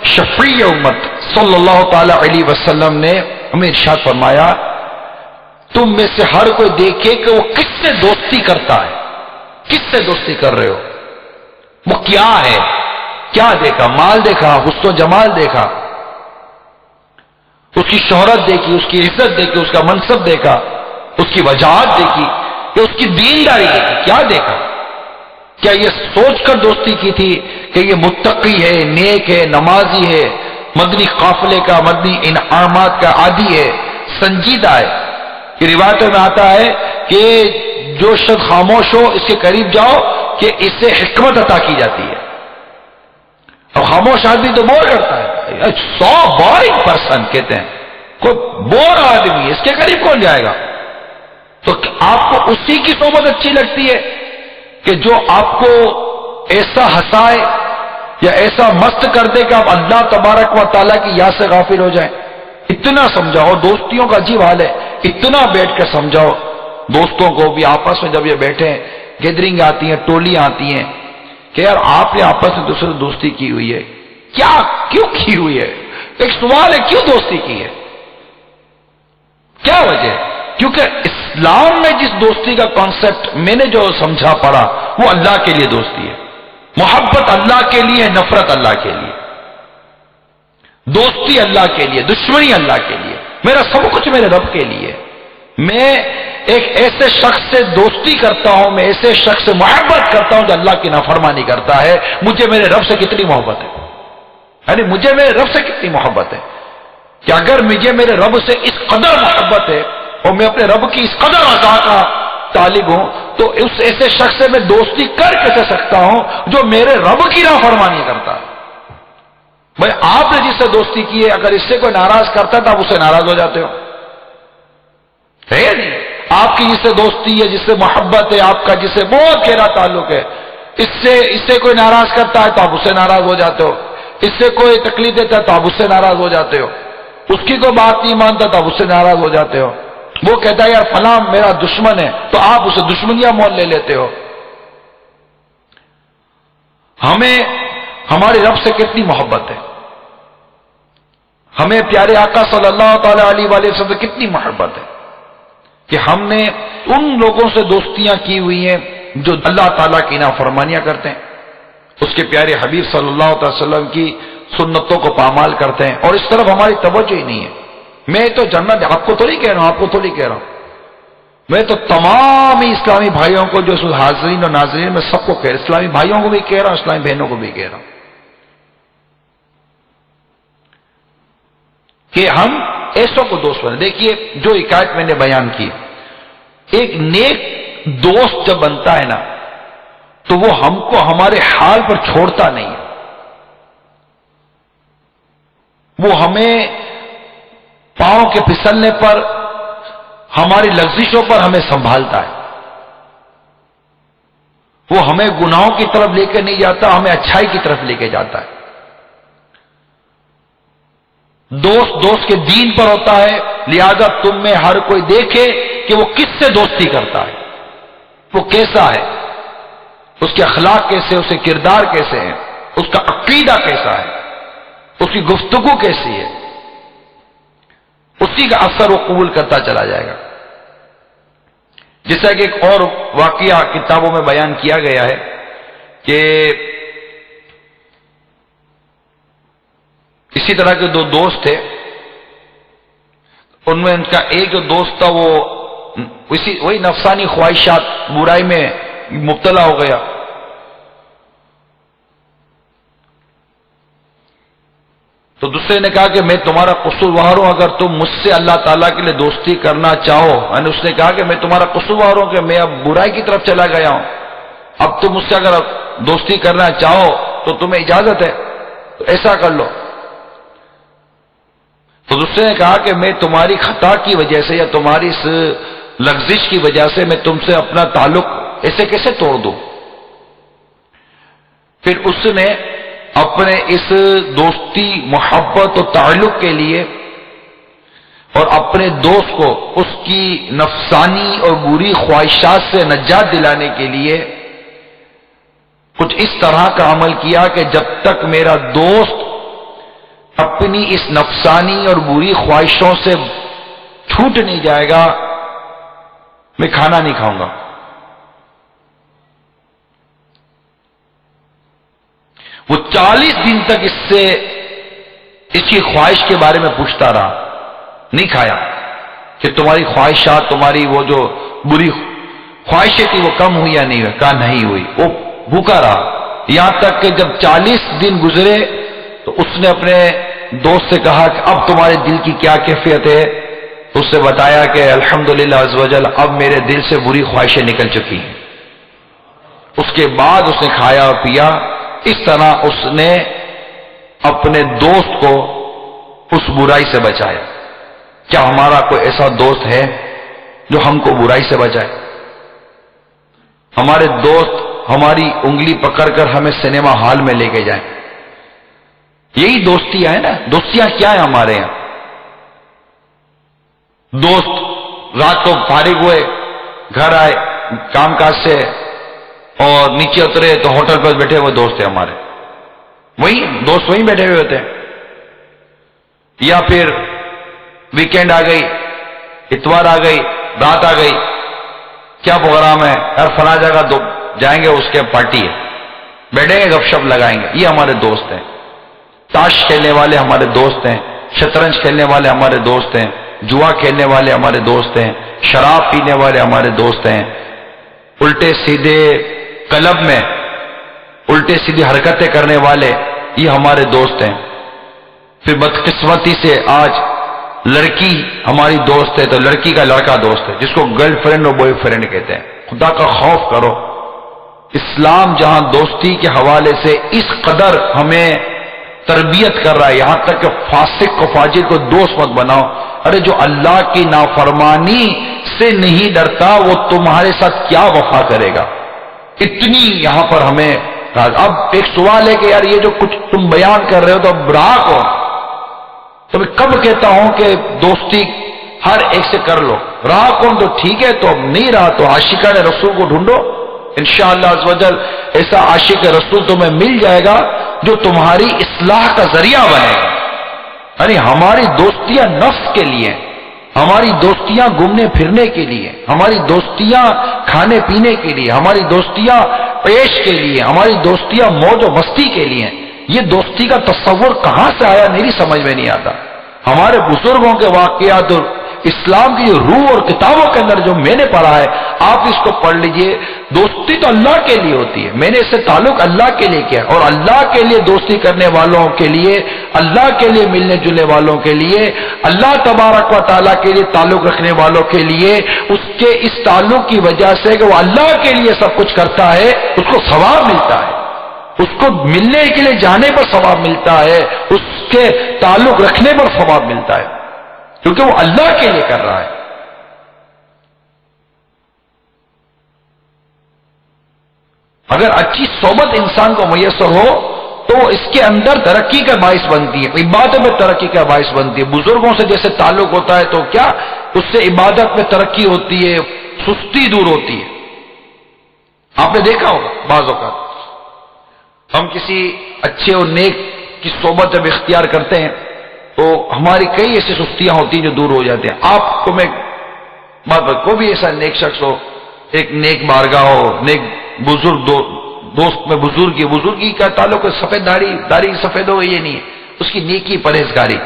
شفیع امت صلی اللہ تعالی علیہ وسلم نے ہمیں ارشاد فرمایا، تم میں سے ہر کوئی دیکھے کہ وہ کس سے دوستی کرتا ہے، کس سے دوستی کر رہے ہو، وہ کیا ہے، کیا دیکھا؟ مال دیکھا، حسن و جمال دیکھا، اس کی شہرت دیکھی، اس کی عزت دیکھی، اس کا منصب دیکھا، اس کی وجاہت دیکھی کہ اس کی دینداری دیکھی، کیا دیکھا؟ کیا یہ سوچ کر دوستی کی تھی کہ یہ متقی ہے، نیک ہے، نمازی ہے، مدنی قافلے کا، مدنی انعامات کا عادی ہے، سنجیدہ ہے؟ کہ روایتوں میں آتا ہے کہ جو شخص خاموش ہو اس کے قریب جاؤ کہ اس سے حکمت عطا کی جاتی ہے، اور خاموش آدمی تو بور کرتا ہے، 100 بورنگ پرسن کہتے ہیں، کوئی بور آدمی اس کے قریب کون جائے گا؟ تو آپ کو اسی کی صحبت اچھی لگتی ہے کہ جو آپ کو ایسا ہنسائے یا ایسا مست کر دے کہ آپ اللہ تبارک و تعالیٰ کی یاد سے غافل ہو جائیں؟ اتنا سمجھاؤ، دوستیوں کا عجیب حال ہے، اتنا بیٹھ کے سمجھاؤ دوستوں کو بھی، آپس میں جب یہ بیٹھے گیدرنگ آتی ہیں، ٹولیاں آتی ہیں کہ یار آپ نے آپس میں دوسرے سے دوستی کی ہوئی ہے، کیا کیوں کی ہوئی ہے؟ ایک سوال ہے، کیوں دوستی کی ہے؟ کیا وجہ ہے؟ کیونکہ اسلام میں جس دوستی کا کانسیپٹ میں نے جو سمجھا پڑا وہ اللہ کے لیے دوستی ہے، محبت اللہ کے لیے، نفرت اللہ کے لیے، دوستی اللہ کے لیے، دشمنی اللہ کے لیے، میرا سب کچھ میرے رب کے لیے۔ میں ایک ایسے شخص سے دوستی کرتا ہوں، میں ایسے شخص سے محبت کرتا ہوں جو اللہ کی نافرمانی کرتا ہے، مجھے میرے رب سے کتنی محبت ہے، یعنی مجھے میرے رب سے کتنی محبت ہے کہ اگر مجھے میرے رب سے اس قدر محبت ہے اور میں اپنے رب کی اس قدر رضا کا طالب ہوں تو اس ایسے شخص سے میں دوستی کر کیسے سکتا ہوں جو میرے رب کی نافرمانی کرتا ہے؟ بھائی آپ نے جس سے دوستی کی ہے، اگر اس سے کوئی ناراض کرتا تو آپ اس سے ناراض ہو جاتے ہو، ہے نہیں؟ آپ کی جس سے دوستی ہے، جس سے محبت ہے، آپ کا جس سے بہت گہرا تعلق ہے، اس سے کوئی ناراض کرتا ہے تو آپ اس سے ناراض ہو جاتے ہو، اس سے کوئی تکلیف دیتا ہے تو آپ اس سے ناراض ہو جاتے ہو، اس کی کوئی بات نہیں مانتا تو آپ اس سے ناراض ہو جاتے ہو، وہ کہتا ہے یار فلاں میرا دشمن ہے تو آپ اسے دشمنیاں مول لے لیتے ہو۔ ہمیں ہمارے رب سے کتنی محبت ہے، ہمیں پیارے آقا صلی اللہ تعالی علیہ وآلہ وسلم سے کتنی محبت ہے کہ ہم نے ان لوگوں سے دوستیاں کی ہوئی ہیں جو اللہ تعالیٰ کی نافرمانیاں کرتے ہیں، اس کے پیارے حبیب صلی اللہ علیہ وسلم کی سنتوں کو پامال کرتے ہیں، اور اس طرف ہماری توجہ ہی نہیں ہے۔ میں تو جنت آپ کو تو نہیں کہہ رہا ہوں، آپ کو تو نہیں کہہ رہا ہوں، میں تو تمام اسلامی بھائیوں کو جو حاضرین اور ناظرین میں سب کو کہہ رہا ہوں، اسلامی بھائیوں کو بھی کہہ رہا ہوں، اسلامی بہنوں کو بھی کہہ رہا ہوں کہ ہم ایسوں کو دوست بنے۔ دیکھیے جو حکایت میں نے بیان کی، ایک نیک دوست جب بنتا ہے نا تو وہ ہم کو ہمارے حال پر چھوڑتا نہیں ہے، وہ ہمیں پاؤں کے پھسلنے پر، ہماری لغزشوں پر ہمیں سنبھالتا ہے، وہ ہمیں گناہوں کی طرف لے کے نہیں جاتا، ہمیں اچھائی کی طرف لے کے جاتا ہے۔ دوست کے دین پر ہوتا ہے، لہذا تم میں ہر کوئی دیکھے کہ وہ کس سے دوستی کرتا ہے، وہ کیسا ہے، اس کے اخلاق کیسے، اس کے کردار کیسے ہیں، اس کا عقیدہ کیسا ہے، اس کی گفتگو کیسی ہے، اسی کا اثر وہ قبول کرتا چلا جائے گا۔ جیسا کہ ایک اور واقعہ کتابوں میں بیان کیا گیا ہے کہ اسی طرح کے دو دوست تھے، ان میں ان کا ایک جو دوست تھا وہ وہی نفسانی خواہشات، برائی میں مبتلا ہو گیا، تو دوسرے نے کہا کہ میں تمہارا قصوروار ہوں، اگر تم مجھ سے اللہ تعالیٰ کے لیے دوستی کرنا چاہو، یعنی اس نے کہا کہ میں تمہارا قصوروار ہوں کہ میں اب برائی کی طرف چلا گیا ہوں، اب تم مجھ سے اگر دوستی کرنا چاہو تو تمہیں اجازت ہے، تو ایسا کر لو۔ تو دوسرے نے کہا کہ میں تمہاری خطا کی وجہ سے یا تمہاری اس لغزش کی وجہ سے میں تم سے اپنا تعلق ایسے کیسے توڑ دوں؟ پھر اس نے اپنے اس دوستی، محبت اور تعلق کے لیے اور اپنے دوست کو اس کی نفسانی اور بری خواہشات سے نجات دلانے کے لیے کچھ اس طرح کا عمل کیا کہ جب تک میرا دوست اپنی اس نفسانی اور بری خواہشوں سے چھوٹ نہیں جائے گا، میں کھانا نہیں کھاؤں گا۔ وہ 40 دن تک اس کی خواہش کے بارے میں پوچھتا رہا، نہیں کھایا کہ تمہاری خواہشات، تمہاری وہ جو بری خواہشیں تھی وہ کم ہوئی یا نہیں ہوئی؟ کہا نہیں ہوئی۔ وہ بھوکا رہا یہاں تک کہ جب 40 دن گزرے تو اس نے اپنے دوست سے کہا کہ اب تمہارے دل کی کیا کیفیت ہے؟ اس سے بتایا کہ الحمدللہ عز و جل اب میرے دل سے بری خواہشیں نکل چکی ہیں۔ اس کے بعد اس نے کھایا اور پیا۔ اس طرح اس نے اپنے دوست کو اس برائی سے بچایا۔ کیا ہمارا کوئی ایسا دوست ہے جو ہم کو برائی سے بچائے؟ ہمارے دوست ہماری انگلی پکڑ کر ہمیں سنیما ہال میں لے کے جائیں، یہی دوستیاں ہیں نا۔ دوستیاں کیا ہیں ہمارے یہاں؟ دوست رات کو فارغ ہوئے، گھر آئے کام کاج سے اور نیچے اترے تو ہوٹل پر بیٹھے ہوئے دوست ہیں ہمارے، وہی دوست وہیں بیٹھے ہوئے ہوتے ہیں۔ یا پھر ویکینڈ آ گئی، اتوار آ گئی، رات آ گئی، کیا پروگرام ہے یار؟ فلاں جگہ جائیں گے، اس کے پارٹی ہے، بیٹھیں گے، گپ شپ لگائیں گے۔ یہ ہمارے دوست ہیں۔ تاش کھیلنے والے ہمارے دوست ہیں، شطرنج کھیلنے والے ہمارے دوست ہیں، جوا کھیلنے والے ہمارے دوست ہیں، شراب پینے والے ہمارے دوست ہیں، الٹے سیدھے کلب میں الٹے سیدھی حرکتیں کرنے والے یہ ہمارے دوست ہیں۔ پھر بدقسمتی سے آج لڑکی ہماری دوست ہے تو لڑکی کا لڑکا دوست ہے، جس کو گرل فرینڈ اور بوائے فرینڈ کہتے ہیں۔ خدا کا خوف کرو، اسلام جہاں دوستی کے حوالے سے اس قدر ہمیں تربیت کر رہا ہے، یہاں تک کہ فاسق کو، فاجر کو دوست مت بناؤ۔ ارے جو اللہ کی نافرمانی سے نہیں ڈرتا وہ تمہارے ساتھ کیا وفا کرے گا؟ اتنی یہاں پر ہمیں اب ایک سوال ہے کہ یار یہ جو کچھ تم بیان کر رہے ہو تو اب رہا کون؟ تو میں کب کہتا ہوں کہ دوستی ہر ایک سے کر لو، رہا کون؟ تو ٹھیک ہے، تو اب نہیں رہا تو عاشقان رسول کو ڈھونڈو، انشاءاللہ عز وجل ایسا عاشق رسول تمہیں مل جائے گا جو تمہاری اصلاح کا ذریعہ بنے گا۔ یعنی ہماری دوستیاں نفس کے لیے، ہماری دوستیاں گھومنے پھرنے کے لیے، ہماری دوستیاں کھانے پینے کے لیے، ہماری دوستیاں پیش کے لیے، ہماری دوستیاں موج و مستی کے لیے۔ یہ دوستی کا تصور کہاں سے آیا میری سمجھ میں نہیں آتا۔ ہمارے بزرگوں کے واقعات اور اسلام کی روح اور کتابوں کے اندر جو میں نے پڑھا ہے، آپ اس کو پڑھ لیجئے۔ دوستی تو اللہ کے لیے ہوتی ہے، میں نے اس سے تعلق اللہ کے لیے کیا، اور اللہ کے لیے دوستی کرنے والوں کے لیے، اللہ کے لیے ملنے جلنے والوں کے لیے، اللہ تبارک و تعالیٰ کے لیے تعلق رکھنے والوں کے لیے، اس کے اس تعلق کی وجہ سے کہ وہ اللہ کے لیے سب کچھ کرتا ہے، اس کو ثواب ملتا ہے، اس کو ملنے کے لیے جانے پر ثواب ملتا ہے، اس کے تعلق رکھنے پر ثواب ملتا ہے، کیونکہ وہ اللہ کے لیے کر رہا ہے۔ اگر اچھی صحبت انسان کو میسر ہو تو اس کے اندر ترقی کا باعث بنتی ہے، عبادت میں ترقی کا باعث بنتی ہے۔ بزرگوں سے جیسے تعلق ہوتا ہے تو کیا اس سے عبادت میں ترقی ہوتی ہے، سستی دور ہوتی ہے۔ آپ نے دیکھا ہوگا بعض اوقات ہم کسی اچھے اور نیک کی صحبت جب اختیار کرتے ہیں تو ہماری کئی ایسی سستیاں ہوتی ہیں جو دور ہو جاتی ہیں۔ آپ کو میں کوئی بھی ایسا نیک شخص ہو، ایک نیک بارگاہ ہو، نیک بزرگ دوست میں بزرگی کا تعلق ہے، سفید داڑھی سفید ہو یہ نہیں ہے، اس کی نیکی پرہیزگاری۔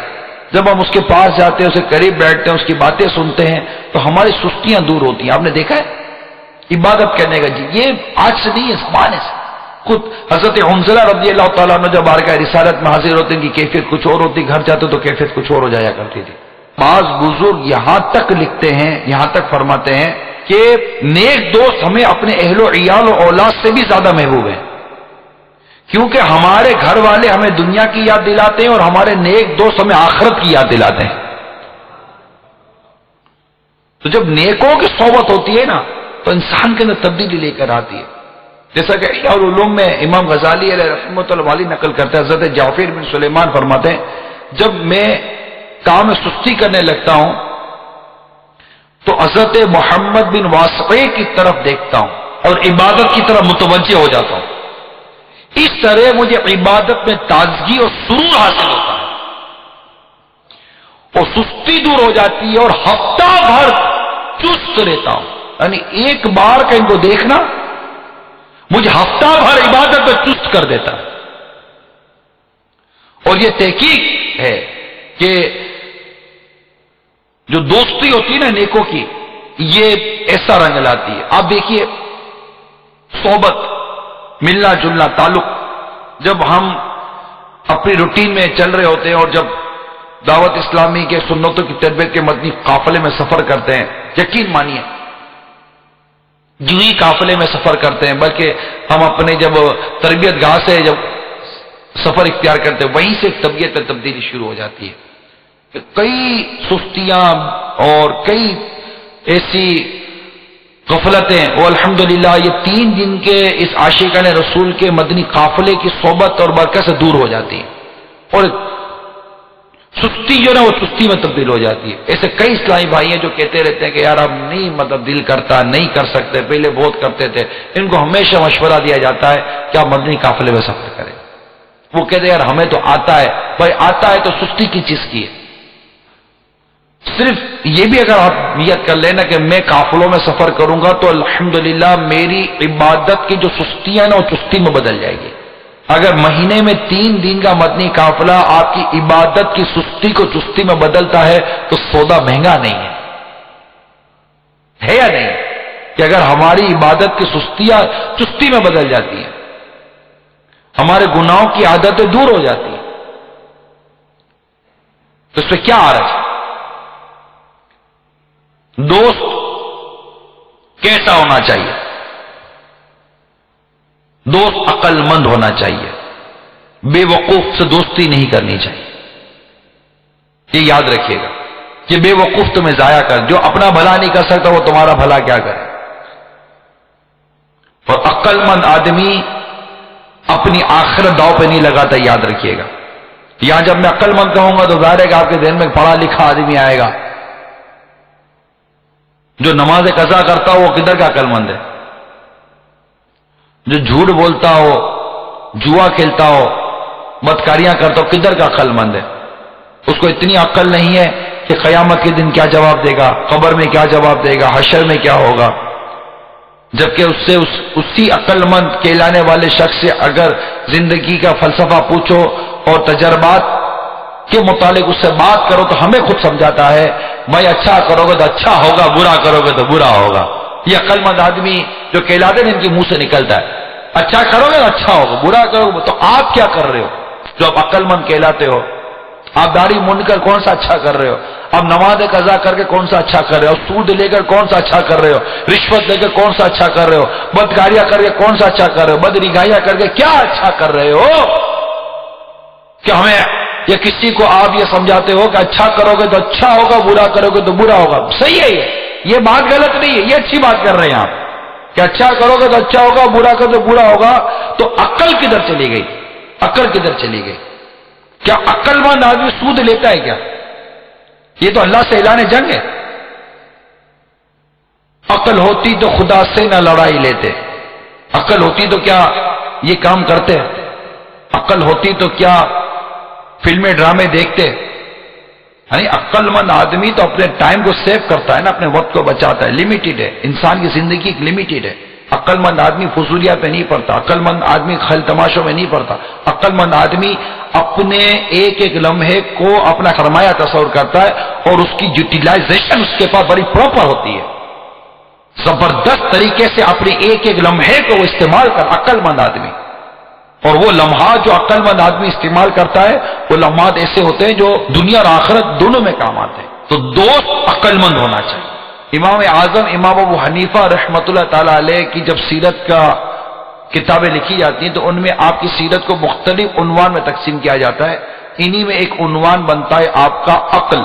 جب ہم اس کے پاس جاتے ہیں، اسے قریب بیٹھتے ہیں، اس کی باتیں سنتے ہیں تو ہماری سستیاں دور ہوتی ہیں۔ آپ نے دیکھا ہے عبادت کرنے کا جی یہ آج سے نہیں ہے، زمانے سے۔ خود حضرت حنظلہ رضی اللہ تعالیٰ عنہ جب بارگاہ رسالت میں حاضر ہوتے ہیں، ان کی کیفیت کچھ اور ہوتی، گھر جاتے تو کیفیت کچھ اور ہو جایا کرتی تھی۔ بعض بزرگ یہاں تک لکھتے ہیں، یہاں تک فرماتے ہیں کہ نیک دوست ہمیں اپنے اہل و عیال و اولاد سے بھی زیادہ محبوب ہیں، کیونکہ ہمارے گھر والے ہمیں دنیا کی یاد دلاتے ہیں اور ہمارے نیک دوست ہمیں آخرت کی یاد دلاتے ہیں۔ تو جب نیکوں کی صحبت ہوتی ہے نا تو انسان کے اندر تبدیلی لے کر آتی ہے۔ جیسا کہ احیاء العلوم میں امام غزالی علیہ رحمۃ اللہ علیہ نقل کرتے ہیں، حضرت جعفر بن سلیمان فرماتے ہیں جب میں کام میں سستی کرنے لگتا ہوں تو حضرت محمد بن واسقے کی طرف دیکھتا ہوں اور عبادت کی طرف متوجہ ہو جاتا ہوں، اس طرح مجھے عبادت میں تازگی اور سرور حاصل ہوتا ہے اور سستی دور ہو جاتی ہے اور ہفتہ بھر چست رہتا ہوں۔ یعنی ایک بار کا ان کو دیکھنا مجھے ہفتہ بھر عبادت میں چست کر دیتا ہے۔ اور یہ تحقیق ہے کہ جو دوستی ہوتی ہے نا نیکوں کی، یہ ایسا رنگ لاتی ہے۔ آپ دیکھیے صحبت، ملنا جلنا، تعلق، جب ہم اپنی روٹین میں چل رہے ہوتے ہیں اور جب دعوت اسلامی کے سنتوں کی تربیت کے مدنی قافلے میں سفر کرتے ہیں، یقین مانیے جوئی قافلے میں سفر کرتے ہیں، بلکہ ہم اپنے جب تربیت گاہ سے جب سفر اختیار کرتے ہیں وہیں سے طبیعت میں تبدیلی شروع ہو جاتی ہے۔ کئی سستیاں اور کئی ایسی غفلتیں وہ الحمدللہ یہ 3 دن کے اس عاشقان رسول کے مدنی قافلے کی صحبت اور برکت سے دور ہو جاتی ہے، اور سستی جو نا وہ چستی میں تبدیل ہو جاتی ہے۔ ایسے کئی اسلامی بھائی ہیں جو کہتے رہتے ہیں کہ یار اب نہیں دل کرتا، نہیں کر سکتے، پہلے بہت کرتے تھے۔ ان کو ہمیشہ مشورہ دیا جاتا ہے کہ آپ مدنی قافلے میں سفر کریں۔ وہ کہتے ہیں یار ہمیں تو آتا ہے، بھائی آتا ہے تو سستی کی چیز کی ہے۔ صرف یہ بھی اگر آپ نیت کر لینا کہ میں قافلوں میں سفر کروں گا تو الحمدللہ میری عبادت کی جو سستیاں نا وہ چستی میں بدل جائے گی۔ اگر مہینے میں 3 دن کا مدنی قافلہ آپ کی عبادت کی سستی کو چستی میں بدلتا ہے تو سودا مہنگا نہیں ہے یا نہیں؟ کہ اگر ہماری عبادت کی سستیاں چستی میں بدل جاتی ہیں، ہمارے گناہوں کی عادتیں دور ہو جاتی ہیں، تو اس پہ کیا حرج ہے؟ دوست کیسا ہونا چاہیے؟ دوست عقل مند ہونا چاہیے، بے وقوف سے دوستی نہیں کرنی چاہیے۔ یہ یاد رکھیے گا کہ بے وقوف تمہیں ضائع کر، جو اپنا بھلا نہیں کر سکتا وہ تمہارا بھلا کیا کرے۔ اور عقل مند آدمی اپنی آخرت داؤ پہ نہیں لگاتا، یاد رکھیے گا. یہاں جب میں عقل مند کہوں گا تو ظاہر ہے کہ آپ کے ذہن میں پڑھا لکھا آدمی آئے گا. جو نماز قضا کرتا ہو وہ کدھر کا عقل مند ہے؟ جو جھوٹ بولتا ہو، جوا کھیلتا ہو، بدکاریاں کرتا ہو، کدھر کا عقل مند ہے؟ اس کو اتنی عقل نہیں ہے کہ قیامت کے دن کیا جواب دے گا، قبر میں کیا جواب دے گا، حشر میں کیا ہوگا. جبکہ اس سے اسی عقل مند کہلانے والے شخص سے اگر زندگی کا فلسفہ پوچھو اور تجربات کے متعلق اس سے بات کرو تو ہمیں خود سمجھاتا ہے بھائی اچھا کرو گے تو اچھا ہوگا، برا کرو گے تو برا ہوگا. یہ عقل مند آدمی جو کہلاتے ہیں ان کے منہ سے نکلتا ہے اچھا کرو گے تو اچھا ہوگا، برا کرو گے. تو آپ کیا کر رہے ہو جو آپ عقل مند کہلاتے ہو؟ آپ داڑھی مونڈ کر کون سا اچھا کر رہے ہو؟ آپ نماز قضا کر کے کون سا اچھا کر رہے ہو؟ سود لے کر کون سا اچھا کر رہے ہو؟ رشوت لے کر کون سا اچھا کر رہے ہو؟ بدکاریاں کر کے کون سا اچھا کر رہے ہو؟ بدنگاہیاں کر کے کیا اچھا کر رہے ہو؟ کہ ہمیں یا کسی کو آپ یہ سمجھاتے ہو کہ اچھا کرو گے تو اچھا ہوگا، برا کرو گے تو برا ہوگا. صحیح ہے، یہ بات غلط نہیں ہے، یہ اچھی بات کر رہے ہیں آپ کہ اچھا کرو گے تو اچھا ہوگا، برا کرو تو برا ہوگا. تو عقل کدھر چلی گئی؟ عقل کدھر چلی گئی؟ کیا عقل مند آدمی سود لیتا ہے کیا؟ یہ تو اللہ سے اعلان جنگ ہے. عقل ہوتی تو خدا سے نہ لڑائی لیتے، عقل ہوتی تو کیا یہ کام کرتے؟ عقل ہوتی تو کیا فلمیں ڈرامے دیکھتے؟ یعنی عقل مند آدمی تو اپنے ٹائم کو سیو کرتا ہے نا، اپنے وقت کو بچاتا ہے. لمیٹڈ ہے، انسان کی زندگی لمیٹڈ ہے. عقل مند آدمی فضولیات پہ نہیں پڑتا، عقل مند آدمی خل تماشوں میں نہیں پڑتا. عقل مند آدمی اپنے ایک ایک لمحے کو اپنا سرمایہ تصور کرتا ہے اور اس کی یوٹیلائزیشن اس کے پاس بڑی پراپر ہوتی ہے. زبردست طریقے سے اپنے ایک ایک لمحے کو وہ استعمال کر عقل مند آدمی. اور وہ لمحات جو عقل مند آدمی استعمال کرتا ہے وہ لمحات ایسے ہوتے ہیں جو دنیا اور آخرت دونوں میں کام آتے ہیں. تو دوست عقل مند ہونا چاہیے. امام اعظم امام ابو حنیفہ رحمۃ اللہ تعالی علیہ کی جب سیرت کا کتابیں لکھی جاتی ہیں تو ان میں آپ کی سیرت کو مختلف عنوان میں تقسیم کیا جاتا ہے. انہی میں ایک عنوان بنتا ہے آپ کا عقل.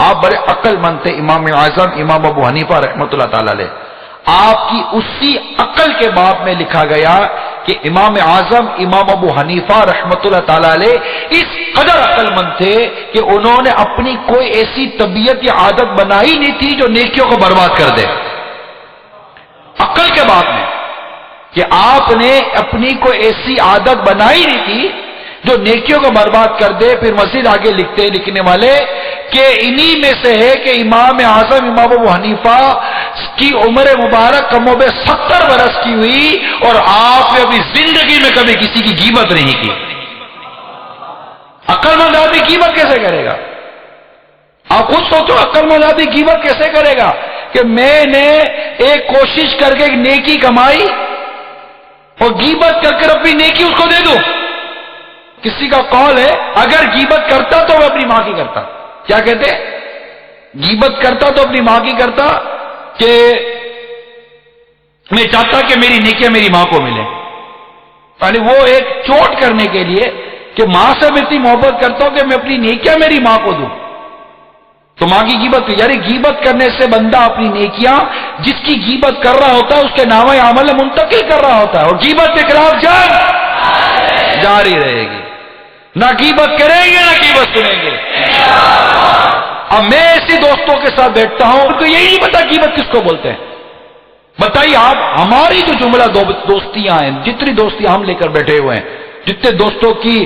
آپ بڑے عقل مند تھے امام اعظم امام ابو حنیفہ رحمۃ اللہ تعالی علیہ. آپ کی اسی عقل کے باب میں لکھا گیا کہ امام اعظم امام ابو حنیفہ رحمۃ اللہ تعالی علیہ اس قدر عقل مند تھے کہ انہوں نے اپنی کوئی ایسی طبیعت یا عادت بنائی نہیں تھی جو نیکیوں کو برباد کر دے. عقل کے باب میں کہ آپ نے اپنی کوئی ایسی عادت بنائی نہیں تھی جو نیکیوں کو برباد کر دے. پھر مزید آگے لکھنے والے کہ انہی میں سے ہے کہ امام اعظم امام ابو حنیفہ کی عمر مبارک کم و بیش 70 برس کی ہوئی اور آپ نے اپنی زندگی میں کبھی کسی کی غیبت نہیں کی. عقل مند آدمی غیبت کیسے کرے گا؟ آپ خود سوچو، عقل مند آدمی غیبت کیسے کرے گا کہ میں نے ایک کوشش کر کے ایک نیکی کمائی اور غیبت کر کر اپنی نیکی اس کو دے دوں. کسی کا قول ہے اگر غیبت کرتا تو وہ اپنی ماں کی کرتا. کیا کہتے؟ غیبت کرتا تو اپنی ماں کی کرتا کہ میں چاہتا کہ میری نیکیاں میری ماں کو ملیں. یعنی وہ ایک چوٹ کرنے کے لیے کہ ماں سے میں اتنی محبت کرتا ہوں کہ میں اپنی نیکیاں میری ماں کو دوں. تو ماں کی غیبت، یعنی غیبت کرنے سے بندہ اپنی نیکیاں جس کی غیبت کر رہا ہوتا ہے اس کے نامہ عمل منتقل کر رہا ہوتا ہے. اور غیبت کے خلاف جنگ جاری رہے گی. نہ غیبت کریں گے نہ غیبت سنیں گے. اب میں ایسی دوستوں کے ساتھ بیٹھتا ہوں تو یہی نہیں پتا غیبت کس کو بولتے ہیں. بتائیے آپ، ہماری جو جملہ دوستیاں ہیں، جتنی دوستیاں ہم لے کر بیٹھے ہوئے ہیں، جتنے دوستوں کی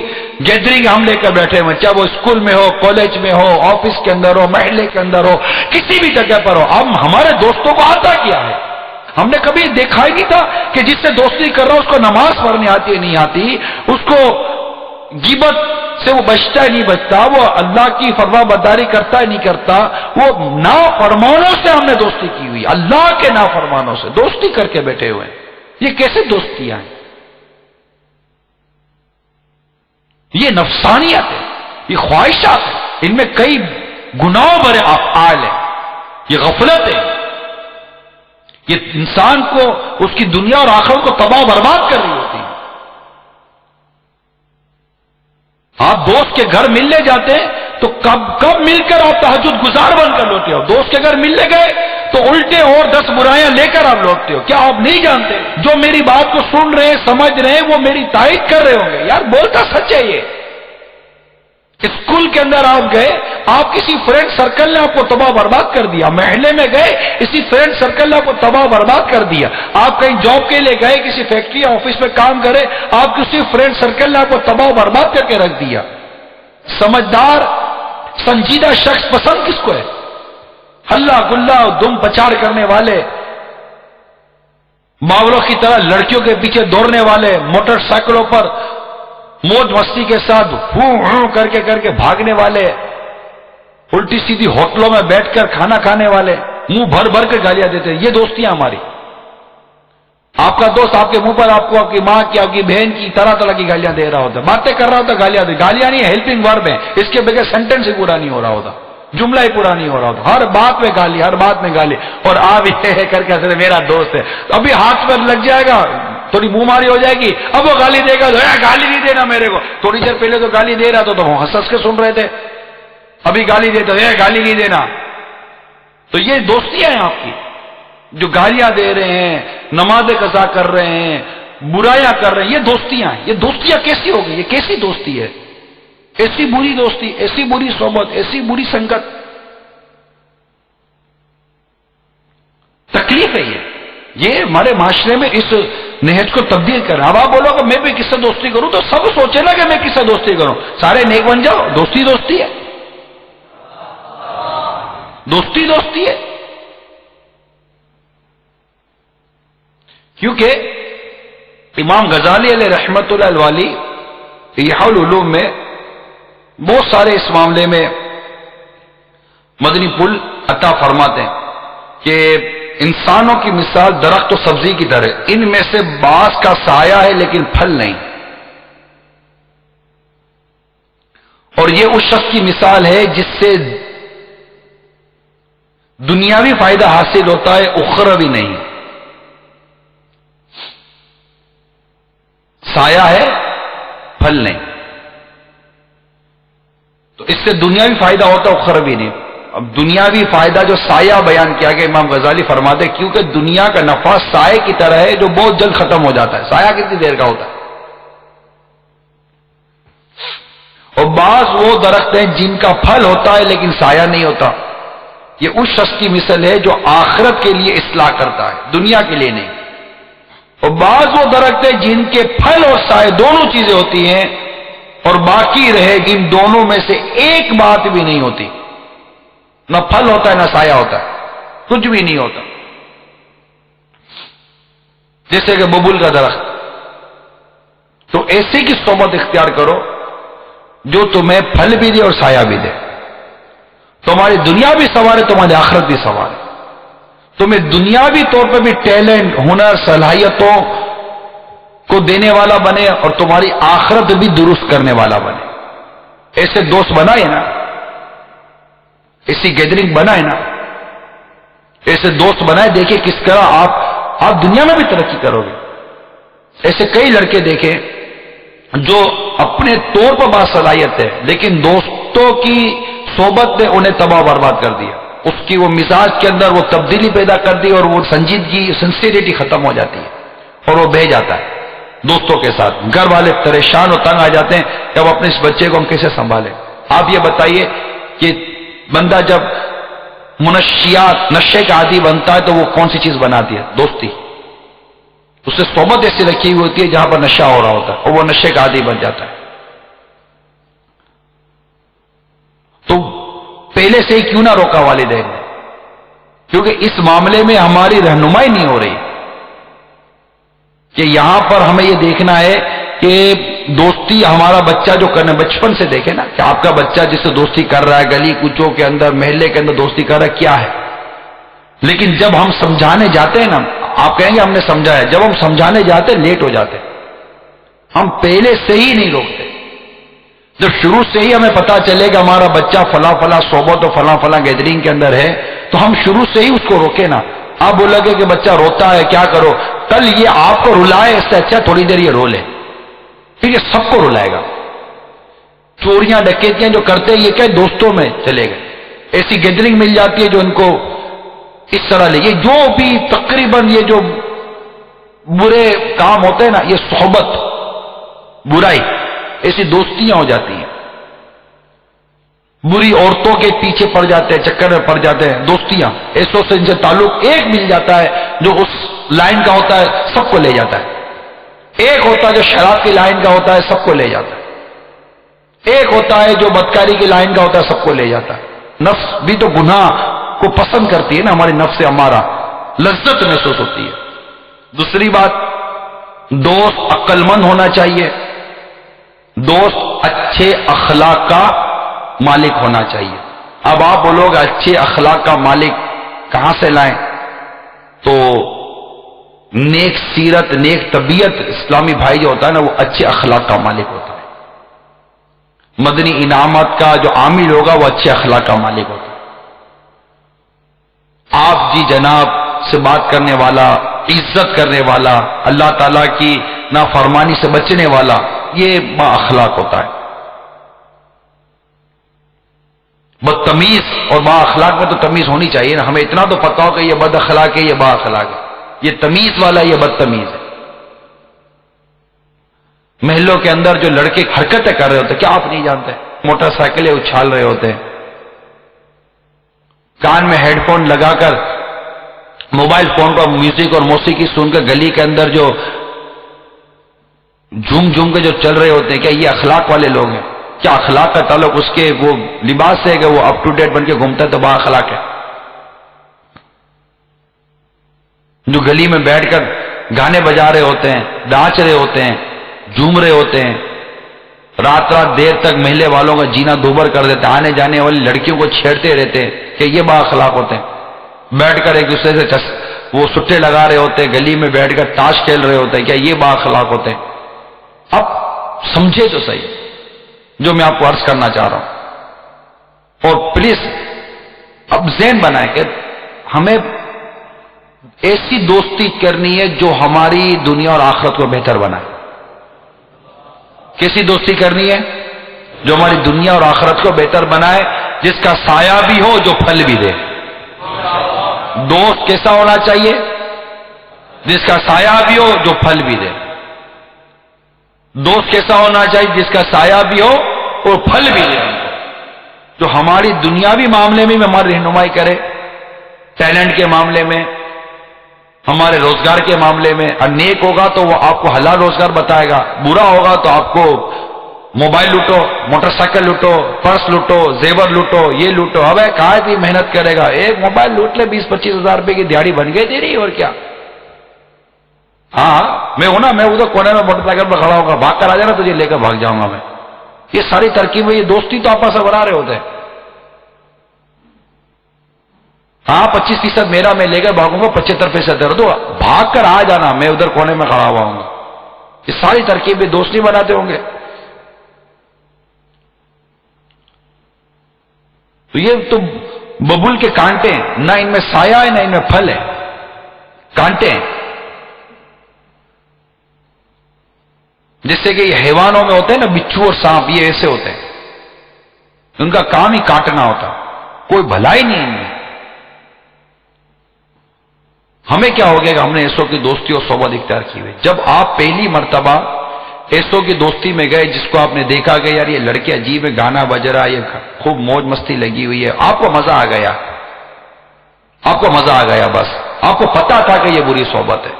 گیدرنگ ہم لے کر بیٹھے ہوئے ہیں، چاہے وہ اسکول میں ہو، کالج میں ہو، آفس کے اندر ہو، محلے کے اندر ہو، کسی بھی جگہ پر ہو، اب ہمارے دوستوں کو آتا کیا ہے؟ ہم نے کبھی دیکھا ہی نہیں تھا کہ جس سے دوستی کر رہا ہوں اس کو نماز پڑھنی آتی ہے نہیں آتی، اس کو غیبت سے وہ بچتا ہے نہیں بچتا، وہ اللہ کی فرما برداری کرتا ہے نہیں کرتا. وہ نافرمانوں سے ہم نے دوستی کی ہوئی، اللہ کے نافرمانوں سے دوستی کر کے بیٹھے ہوئے ہیں. یہ کیسے دوستیاں ہیں؟ یہ نفسانیت ہے، یہ خواہشات ہیں، ان میں کئی گناہوں بھرے افعال ہیں، یہ غفلت ہے، یہ انسان کو اس کی دنیا اور آخرت کو تباہ برباد کر رہی ہوتی ہے. آپ دوست کے گھر ملنے جاتے ہیں تو کب مل کر آپ تہجد گزار بن کر لوٹے ہو. دوست کے گھر ملنے گئے تو الٹے اور 10 برائیاں لے کر آپ لوٹتے ہو. کیا آپ نہیں جانتے جو میری بات کو سن رہے ہیں سمجھ رہے ہیں وہ میری تائید کر رہے ہوں گے. یار بولتا سچ ہے یہ. اسکول کے اندر آپ گئے, آپ کسی فرینڈ سرکل نے آپ کو تباہ برباد کر دیا. محلے میں گئے, اسی فرینڈ سرکل نے آپ کو تباہ برباد کر دیا. آپ کہیں جاب کے لیے گئے, کسی فیکٹری یا آفس میں کام کرے, آپ کسی فرینڈ سرکل نے آپ کو تباہ برباد کر کے رکھ دیا. سمجھدار سنجیدہ شخص پسند کس کو ہے؟ ہلا گلا دم پچاڑ کرنے والے, ماوروں کی طرح لڑکیوں کے پیچھے دوڑنے والے, موٹر سائیکلوں پر موج مستی کے ساتھ ہوں کر کے بھاگنے والے, الٹی سیدھی ہوٹلوں میں بیٹھ کر کھانا کھانے والے, منہ بھر بھر کے گالیاں دیتے ہیں. یہ دوستیاں ہماری. آپ کا دوست آپ کے منہ پر آپ کو آپ کی ماں کی, آپ کی بہن کی طرح طرح کی گالیاں دے رہا ہوتا, باتیں کر رہا ہوتا, گالیاں دے. گالیاں نہیں, ہیلپنگ ورب ہے. اس کے بغیر سینٹینس ہی پورا نہیں ہو رہا ہوتا, جملہ ہی پورا نہیں ہو رہا ہوتا. ہر بات میں گالی, ہر بات میں گالی. اور آپ یہ کر کے ایسے میرا دوست ہے, ابھی ہاتھ پر لگ جائے گا, تھوڑی منہ ہو جائے گی, اب وہ گالی دے گا, گالی نہیں دینا میرے کو. تھوڑی دیر پہلے تو گالی دے رہا تو ہنس ہنس کے سن رہے تھے, ابھی گالی دیتا, گالی نہیں دینا. تو یہ دوستیاں ہیں آپ کی, جو گالیاں دے رہے ہیں, نمازیں قضا کر رہے ہیں, برائیاں کر رہے ہیں. یہ دوستیاں ہیں. یہ دوستیاں کیسی ہوگی؟ یہ کیسی دوستی ہے؟ ایسی بری دوستی, ایسی بری صحبت, ایسی بری سنگت. تکلیف ہے یہ ہمارے معاشرے میں اس نہج کو تبدیل کر رہا ہے. اب آپ بولو کہ میں بھی کس سے دوستی کروں, تو سب سوچے نا کہ میں کس سے دوستی کروں. سارے نیک بن جاؤ, دوستی دوستی ہے, دوستی دوستی ہے. کیونکہ امام غزالی علیہ رحمت اللہ الوالی احیاء العلوم میں بہت سارے اس معاملے میں مدنی پھول عطا فرماتے ہیں کہ انسانوں کی مثال درخت و سبزی کی طرح, ان میں سے بعض کا سایہ ہے لیکن پھل نہیں. اور یہ اس شخص کی مثال ہے جس سے دنیاوی فائدہ حاصل ہوتا ہے, اخروی نہیں. سایہ ہے, پھل نہیں. تو اس سے دنیاوی فائدہ ہوتا ہے, اخروی نہیں. اب دنیاوی فائدہ جو سایہ بیان کیا گیا, امام غزالی فرماتے ہیں کیونکہ دنیا کا نفع سائے کی طرح ہے جو بہت جلد ختم ہو جاتا ہے. سایہ کتنی دیر کا ہوتا ہے. اور بعض وہ درخت ہیں جن کا پھل ہوتا ہے لیکن سایہ نہیں ہوتا. یہ اس شخص کی مثل ہے جو آخرت کے لیے اصلاح کرتا ہے, دنیا کے لیے نہیں. اور بعض وہ درخت ہیں جن کے پھل اور سائے دونوں چیزیں ہوتی ہیں, اور باقی رہے جن دونوں میں سے ایک بات بھی نہیں ہوتی. نہ پھل ہوتا ہے نہ سایہ ہوتا ہے, کچھ بھی نہیں ہوتا. جیسے کہ ببول کا درخت. تو ایسے کی صحبت اختیار کرو جو تمہیں پھل بھی دے اور سایہ بھی دے. تمہاری دنیا بھی سوارے, تمہاری آخرت بھی سوارے. تمہیں دنیاوی طور پہ بھی ٹیلنٹ, ہنر, صلاحیتوں کو دینے والا بنے, اور تمہاری آخرت بھی درست کرنے والا بنے. ایسے دوست بنائے نا, ایسی گیدرنگ بنائے نا, ایسے دوست بنائے, دیکھیں کس طرح آپ دنیا میں بھی ترقی کرو گے. ایسے کئی لڑکے دیکھیں جو اپنے طور پر بات صلاحیت ہے لیکن دوستوں کی صحبت نے انہیں تباہ برباد کر دیا. اس کی وہ مزاج کے اندر وہ تبدیلی پیدا کر دی, اور وہ سنجیدگی, سنسیریٹی ختم ہو جاتی ہے, اور وہ بہہ جاتا ہے دوستوں کے ساتھ. گھر والے پریشان اور تنگ آ جاتے ہیں کہ اب اپنے اس بچے کو ہم کیسے سنبھالیں. آپ یہ بتائیے کہ بندہ جب منشیات, نشے کا عادی بنتا ہے تو وہ کون سی چیز بناتی ہے؟ دوستی. اس سے صحبت ایسی رکھی ہوئی ہوتی ہے جہاں پر نشہ ہو رہا ہوتا ہے, اور وہ نشے کا عادی بن جاتا ہے. تو پہلے سے ہی کیوں نہ روکا والدین نے, کیونکہ اس معاملے میں ہماری رہنمائی نہیں ہو رہی کہ یہاں پر ہمیں یہ دیکھنا ہے کہ دوستی ہمارا بچہ جو کرنا, بچپن سے دیکھے نا کہ آپ کا بچہ جس سے دوستی کر رہا ہے, گلی کوچوں کے اندر, محلے کے اندر دوستی کر رہا ہے, کیا ہے. لیکن جب ہم سمجھانے جاتے ہیں نا, آپ کہیں گے ہم نے سمجھایا, جب ہم سمجھانے جاتے لیٹ ہو جاتے. ہم پہلے سے ہی نہیں روکتے. جب شروع سے ہی ہمیں پتا چلے کہ ہمارا بچہ فلاں فلاں صحبت اور فلاں فلاں گیدرنگ کے اندر ہے, تو ہم شروع سے ہی اس کو روکے نا. آپ بولو گے کہ بچہ روتا ہے, کیا کرو, کل یہ آپ کو رلائے اس سے اچھا تھوڑی دیر یہ رو لے, پھر یہ سب کو رلائے گا. چوریاں ڈکیتیاں جو کرتے ہیں یہ کیا دوستوں میں چلے گئے, ایسی گیدرنگ مل جاتی ہے جو ان کو اس طرح لے جو بھی تقریباً یہ جو برے کام ہوتے ہیں نا، یہ صحبت برائی، ایسی دوستیاں ہو جاتی ہیں، بری عورتوں کے پیچھے پڑ جاتے ہیں، چکر میں پڑ جاتے ہیں، دوستیاں ایسوں سے ان سے تعلق ایک مل جاتا ہے جو اس لائن کا ہوتا ہے، سب کو لے جاتا ہے۔ ایک ہوتا ہے جو شراب کی لائن کا ہوتا ہے، سب کو لے جاتا ہے۔ ایک ہوتا ہے جو بدکاری کی لائن کا ہوتا ہے، سب کو لے جاتا ہے۔ نفس بھی تو گناہ کو پسند کرتی ہے نا، ہماری نفس سے ہمارا لذت محسوس ہوتی ہے۔ دوسری بات، دوست عقل مند ہونا چاہیے، دوست اچھے اخلاق کا مالک ہونا چاہیے۔ اب آپ بولو گے اچھے اخلاق کا مالک کہاں سے لائیں؟ تو نیک سیرت، نیک طبیعت اسلامی بھائی جو ہوتا ہے نا، وہ اچھے اخلاق کا مالک ہوتا ہے۔ مدنی انعامات کا جو عامل ہوگا وہ اچھے اخلاق کا مالک ہوتا ہے۔ آپ جی جناب سے بات کرنے والا، عزت کرنے والا، اللہ تعالیٰ کی نافرمانی سے بچنے والا، یہ با اخلاق ہوتا ہے۔ بدتمیز اور با اخلاق میں تو تمیز ہونی چاہیے نا، ہمیں اتنا تو پتا ہو کہ یہ بد اخلاق ہے، یہ با اخلاق ہے، یہ تمیز والا، یہ بدتمیز ہے۔ محلوں کے اندر جو لڑکے حرکتیں کر رہے ہوتے ہیں، کیا آپ نہیں جانتے؟ موٹر سائیکلیں اچھال رہے ہوتے ہیں، کان میں ہیڈ فون لگا کر موبائل فون پر میوزک اور موسیقی سن کر گلی کے اندر جو جھوم جھوم کے جو چل رہے ہوتے ہیں، کیا یہ اخلاق والے لوگ ہیں؟ کیا اخلاق کا تعلق اس کے وہ لباس سے ہے کہ وہ اپ ٹو ڈیٹ بن کے گھومتا ہے تو با اخلاق ہے؟ جو گلی میں بیٹھ کر گانے بجا رہے ہوتے ہیں، ناچ رہے ہوتے ہیں، جھوم رہے ہوتے ہیں، رات رات دیر تک محلے والوں کا جینا دوبر کر دیتے ہیں، آنے جانے والی لڑکیوں کو چھیڑتے رہتے ہیں، کہ یہ با اخلاق ہوتے ہیں؟ بیٹھ کر ایک دوسرے سے وہ سٹے لگا رہے ہوتے ہیں، گلی میں بیٹھ کر تاش کھیل رہے ہوتے ہیں، کیا یہ با اخلاق ہوتے ہیں؟ اب سمجھے تو صحیح جو میں آپ کو عرض کرنا چاہ رہا ہوں، اور پلیز اب ذہن بنائیں کہ ہمیں ایسی دوستی کرنی ہے جو ہماری دنیا اور آخرت کو بہتر بنائے۔ کیسی دوستی کرنی ہے؟ جو ہماری دنیا اور آخرت کو بہتر بنائے، جس کا سایہ بھی ہو، جو پھل بھی دے۔ دوست کیسا ہونا چاہیے؟ جس کا سایہ بھی ہو، جو پھل بھی دے۔ دوست کیسا ہونا چاہیے؟ جس کا سایہ بھی ہو اور پھل بھی دے، جو ہماری دنیاوی معاملے میں ہماری رہنمائی کرے، ٹیلنٹ کے معاملے میں، ہمارے روزگار کے معاملے میں۔ اور نیک ہوگا تو وہ آپ کو حلال روزگار بتائے گا، برا ہوگا تو آپ کو موبائل لوٹو، موٹر سائیکل لوٹو، پرس لوٹو، زیور لوٹو، یہ لوٹو۔ اب کہاں اتنی محنت کرے گا؟ ایک موبائل لوٹ لے، 20-25 ہزار روپے کی دیہڑی بن گئی تیری، اور کیا؟ ہاں میں ہوں نا، میں ادھر کونے میں موٹر سائیکل پر کھڑا ہوگا، بھاگ کر آ جانا، تجھے لے کر بھاگ جاؤں گا میں۔ یہ ساری ترکیبیں، یہ دوستی تو آپس میں بنا رہے ہوتے ہیں۔ ہاں 25% میرا، میں لے کر بھاگوں گا، 75% دے دو، بھاگ کر آ جانا، میں ادھر کونے میں کھڑا ہوا ہوں گا۔ یہ ساری ترکیبیں دوست نہیں بناتے ہوں گے؟ تو یہ تو ببول کے کانٹے ہیں، نہ ان میں سایہ ہے نہ ان میں پھل ہے، کانٹے ہیں۔ جیسے کہ یہ حیوانوں میں ہوتے ہیں نا، بچھو اور سانپ، یہ ایسے ہوتے ہیں، ان کا کام ہی کاٹنا ہوتا، کوئی بھلائی نہیں ان میں۔ ہمیں کیا ہو گیا کہ ہم نے ایسوں کی دوستی اور صحبت اختیار کی ہوئی۔ جب آپ پہلی مرتبہ ایسوں کی دوستی میں گئے جس کو آپ نے دیکھا کہ یار یہ لڑکے عجیب ہے، گانا بج رہا ہے، یہ خوب موج مستی لگی ہوئی ہے، آپ کو مزہ آ گیا، آپ کو مزہ آ گیا، بس آپ کو پتا تھا کہ یہ بری صحبت ہے۔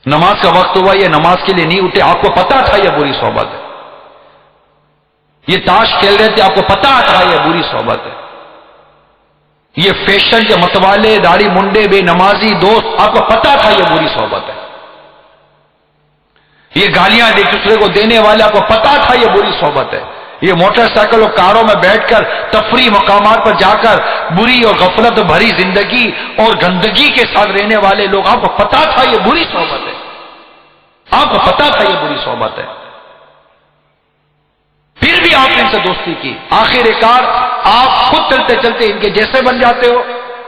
نماز کا وقت ہوا، یہ نماز کے لیے نہیں اٹھے، آپ کو پتا تھا یہ بری صحبت ہے۔ یہ تاش کھیل رہے تھے، آپ کو پتا تھا یہ بری صحبت ہے۔ یہ فیشن کے متوالے، داڑھی منڈے، بے نمازی دوست، آپ کو پتا تھا یہ بری صحبت ہے۔ یہ گالیاں ایک دوسرے کو دینے والے، آپ کو پتا تھا یہ بری صحبت ہے۔ یہ موٹر سائیکل اور کاروں میں بیٹھ کر تفریح مقامات پر جا کر بری اور غفلت بھری زندگی اور گندگی کے ساتھ رہنے والے لوگ، آپ کو پتا تھا یہ بری صحبت ہے، آپ کو پتا تھا یہ بری صحبت ہے، پھر بھی آپ نے ان سے دوستی کی۔ آخر کار آپ خود چلتے چلتے ان کے جیسے بن جاتے ہو،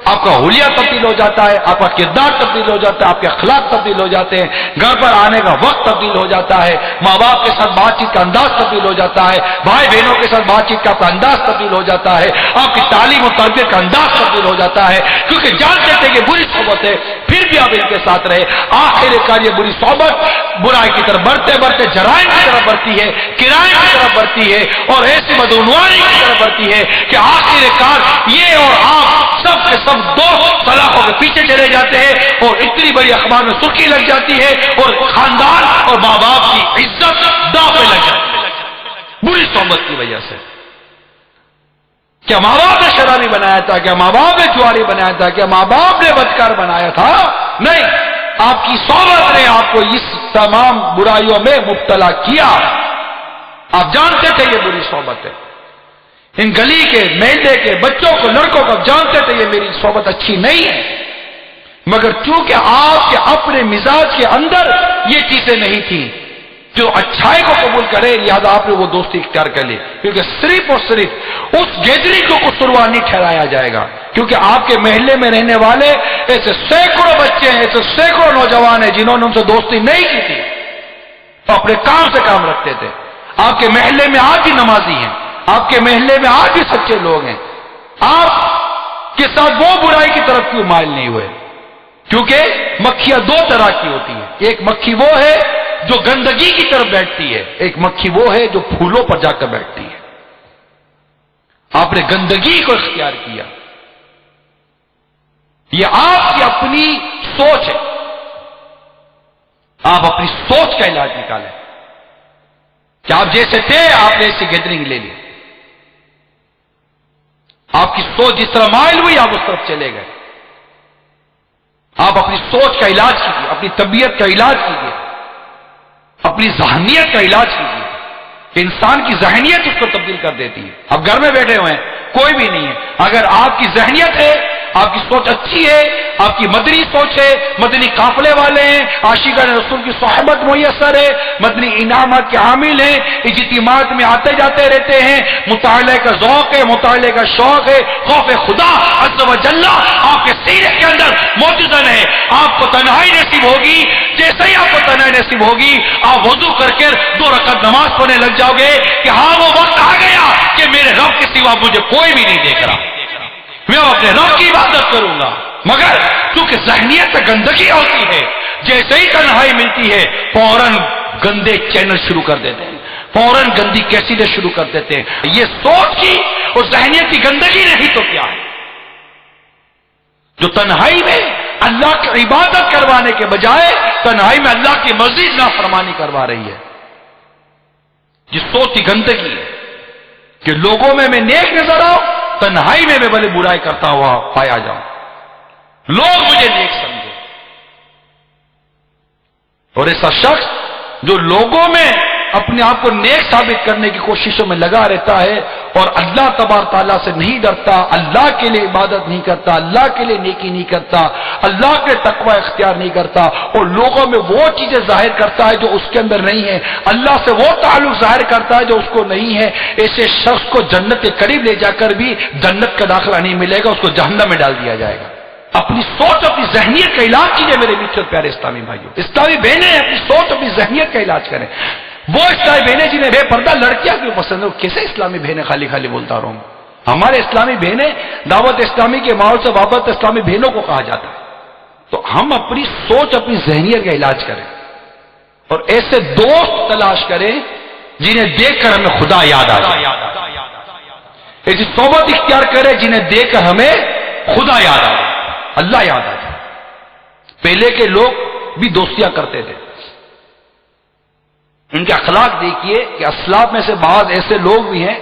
آپ کا حلیہ تبدیل ہو جاتا ہے، آپ کا کردار تبدیل ہو جاتا ہے، آپ کے اخلاق تبدیل ہو جاتے ہیں، گھر پر آنے کا وقت تبدیل ہو جاتا ہے، ماں باپ کے ساتھ بات چیت کا انداز تبدیل ہو جاتا ہے، بھائی بہنوں کے ساتھ بات چیت کا انداز تبدیل ہو جاتا ہے، آپ کی تعلیم و تربیت کا انداز تبدیل ہو جاتا ہے، کیونکہ جانتے تھے کہ بری صحبت ہے، پھر بھی آپ ان کے ساتھ رہے۔ آخر کار یہ بری صحبت برائی کی طرف بڑھتے بڑھتے جرائم کی طرف بڑھتی ہے، کرائم کی طرف بڑھتی ہے، اور ایسی بدعنوانی کی طرف بڑھتی ہے کہ آخر کار یہ اور آپ سب کے سب دوست طلاقوں کے پیچھے چلے جاتے ہیں، اور اتنی بڑی اخبار میں سرخی لگ جاتی ہے، اور خاندان اور ماں باپ کی عزت داؤ پہ لگ جاتی ہے بری صحبت کی وجہ سے۔ کیا ماں باپ نے شرابی بنایا تھا؟ کیا ماں باپ نے جواری بنایا تھا؟ کیا ماں باپ نے بدکار بنایا تھا؟ نہیں، آپ کی صحبت نے آپ کو اس تمام برائیوں میں مبتلا کیا۔ آپ جانتے تھے یہ بری صحبت ہے، ان گلی کے محلے کے بچوں کو لڑکوں کو جانتے تھے یہ میری صحبت اچھی نہیں ہے، مگر چونکہ آپ کے اپنے مزاج کے اندر یہ چیزیں نہیں تھیں جو اچھائی کو قبول کرے، لہذا آپ نے وہ دوستی اختیار کر لی، کیونکہ صرف اور صرف اس گیدرنگ کو قصوروار نہیں ٹھہرایا جائے گا، کیونکہ آپ کے محلے میں رہنے والے ایسے سینکڑوں بچے ہیں، ایسے سینکڑوں نوجوان ہیں جنہوں نے ان سے دوستی نہیں کی تھی، تو اپنے کام سے کام رکھتے تھے۔ آپ کے محلے میں آج بھی نمازی ہیں، آپ کے محلے میں آج بھی سچے لوگ ہیں، آپ کے ساتھ وہ برائی کی طرف کیوں مائل نہیں ہوئے؟ کیونکہ مکھیاں دو طرح کی ہوتی ہیں، ایک مکھی وہ ہے جو گندگی کی طرف بیٹھتی ہے، ایک مکھی وہ ہے جو پھولوں پر جا کر بیٹھتی ہے۔ آپ نے گندگی کو اختیار کیا، یہ آپ کی اپنی سوچ ہے، آپ اپنی سوچ کا علاج نکالیں کہ آپ جیسے تھے آپ نے ایسی گیدرنگ لے لی، آپ کی سوچ جس طرح مائل ہوئی آپ اس طرف چلے گئے۔ آپ اپنی سوچ کا علاج کیجیے، اپنی طبیعت کا علاج کیجیے، اپنی ذہنیت کا علاج کیجیے کہ انسان کی ذہنیت اس کو تبدیل کر دیتی ہے۔ اب گھر میں بیٹھے ہوئے ہیں، کوئی بھی نہیں ہے، اگر آپ کی ذہنیت ہے، آپ کی سوچ اچھی ہے، آپ کی مدنی سوچ ہے، مدنی قافلے والے ہیں، عاشقان رسول کی صحبت میسر ہے، مدنی انعامات کے حامل ہیں، اجتماعات میں آتے جاتے رہتے ہیں، مطالعے کا ذوق ہے، مطالعے کا شوق ہے، خوف خدا عز و جل آپ کے سینے کے اندر موجود ہے، آپ کو تنہائی نصیب ہوگی، جیسے ہی آپ کو تنہائی نصیب ہوگی آپ وضو کر کے 2 رکعت نماز پڑھنے لگ جاؤ گے کہ ہاں وہ وقت آ گیا کہ میرے رب کے سوا مجھے کوئی بھی نہیں دیکھ رہا، میں اپنے رب کی عبادت کروں گا۔ مگر چونکہ ذہنیت میں گندگی ہوتی ہے، جیسے ہی تنہائی ملتی ہے فوراً گندے چینل شروع کر دیتے ہیں، فوراً گندی کیسٹیں شروع کر دیتے ہیں۔ یہ سوچ کی اور ذہنیت کی گندگی نہیں تو کیا ہے جو تنہائی میں اللہ کی عبادت کروانے کے بجائے تنہائی میں اللہ کی مزید نافرمانی کروا رہی ہے۔ یہ سوچ کی گندگی ہے کہ لوگوں میں نیک نظر آؤں، تنہائی میں بھلے برائی کرتا ہوا پایا جاؤں، لوگ مجھے نیک سمجھے۔ اور ایسا شخص جو لوگوں میں اپنے آپ کو نیک ثابت کرنے کی کوششوں میں لگا رہتا ہے اور اللہ تبارک تعالیٰ سے نہیں ڈرتا، اللہ کے لیے عبادت نہیں کرتا، اللہ کے لیے نیکی نہیں کرتا، اللہ کے تقوی اختیار نہیں کرتا، اور لوگوں میں وہ چیزیں ظاہر کرتا ہے جو اس کے اندر نہیں ہے، اللہ سے وہ تعلق ظاہر کرتا ہے جو اس کو نہیں ہے، ایسے شخص کو جنت کے قریب لے جا کر بھی جنت کا داخلہ نہیں ملے گا، اس کو جہنم میں ڈال دیا جائے گا۔ اپنی سوچ اپنی ذہنیت کا علاج کیجیے میرے میٹھے پیارے اسلامی بھائیوں، اسلامی بہنیں اپنی سوچ اپنی ذہنیت کا علاج کریں۔ وہ اسلامی بہنیں جنہیں بے پردہ لڑکیاں کیوں پسند ہے، کیسے اسلامی بہنیں خالی خالی بولتا رہوں؟ ہمارے اسلامی بہنیں دعوت اسلامی کے ماحول سے وابستہ اسلامی بہنوں کو کہا جاتا ہے۔ تو ہم اپنی سوچ اپنی ذہنیت کا علاج کریں اور ایسے دوست تلاش کریں جنہیں دیکھ کر ہمیں خدا یاد آ جائے، ایسی صحبت اختیار کریں جنہیں دیکھ کر ہمیں خدا یاد آ جائے، اللہ یاد آ جائے۔ پہلے کے لوگ بھی دوستیاں کرتے تھے، ان کے اخلاق دیکھیے کہ اسلاف میں سے بعض ایسے لوگ بھی ہیں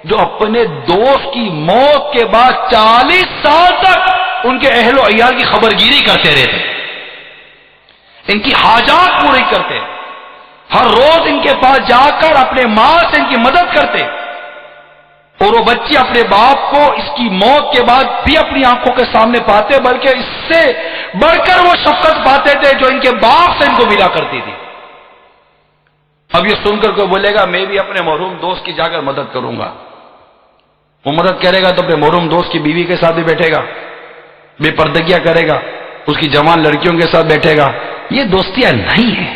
جو اپنے دوست کی موت کے بعد 40 سال تک ان کے اہل و عیال کی خبرگیری کرتے رہتے، ان کی حاجات پوری کرتے، ہر روز ان کے پاس جا کر اپنے مال سے ان کی مدد کرتے، اور وہ بچے اپنے باپ کو اس کی موت کے بعد بھی اپنی آنکھوں کے سامنے پاتے، بلکہ اس سے بڑھ کر وہ شفقت پاتے تھے جو ان کے باپ سے ان کو ملا کرتی تھی۔ اب یہ سن کر کوئی بولے گا میں بھی اپنے مرحوم دوست کی جا کر مدد کروں گا، وہ مدد کرے گا تو اپنے مرحوم دوست کی بیوی کے ساتھ بھی بیٹھے گا، بے پردگیاں کرے گا، اس کی جوان لڑکیوں کے ساتھ بیٹھے گا، یہ دوستیاں نہیں ہیں.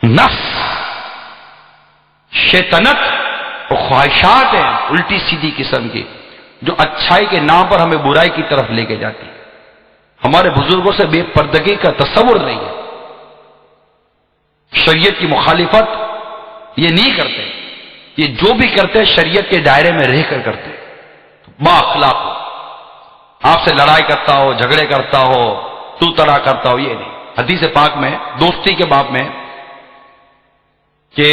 نفس، شیطنت اور خواہشات ہیں الٹی سیدھی قسم کی، جو اچھائی کے نام پر ہمیں برائی کی طرف لے کے جاتی ہے. ہمارے بزرگوں سے بے پردگی کا تصور نہیں ہے. شریعت کی مخالفت یہ نہیں کرتے، یہ جو بھی کرتے شریعت کے دائرے میں رہ کر کرتے. با اخلاق ہو، آپ سے لڑائی کرتا ہو، جھگڑے کرتا ہو، تو طرح کرتا ہو، یہ نہیں. حدیث پاک میں دوستی کے باب میں کہ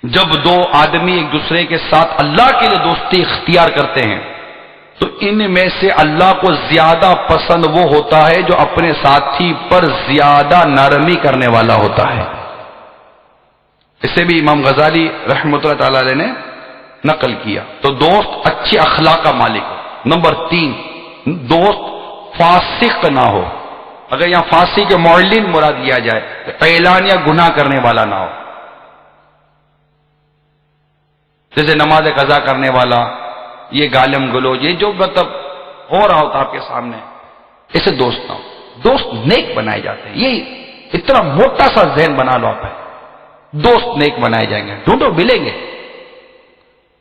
جب دو آدمی ایک دوسرے کے ساتھ اللہ کے لیے دوستی اختیار کرتے ہیں تو ان میں سے اللہ کو زیادہ پسند وہ ہوتا ہے جو اپنے ساتھی پر زیادہ نرمی کرنے والا ہوتا ہے. اسے بھی امام غزالی رحمۃ اللہ تعالی علیہ نے نقل کیا. تو دوست اچھے اخلاق کا مالک ہو. نمبر 3، دوست فاسق نہ ہو. اگر یہاں فاسق کے معلن مراد دیا جائے تو اعلان یا گناہ کرنے والا نہ ہو، جیسے نماز قضا کرنے والا، یہ گالم گلوچ، یہ جو مطلب ہو رہا ہوتا آپ کے سامنے، اسے دوست نہ ہو. دوست نیک بنائے جاتے ہیں. یہ اتنا موٹا سا ذہن بنا لو آپ ہے، دوست نیک بنائے جائیں گے، ڈھونڈو ملیں گے.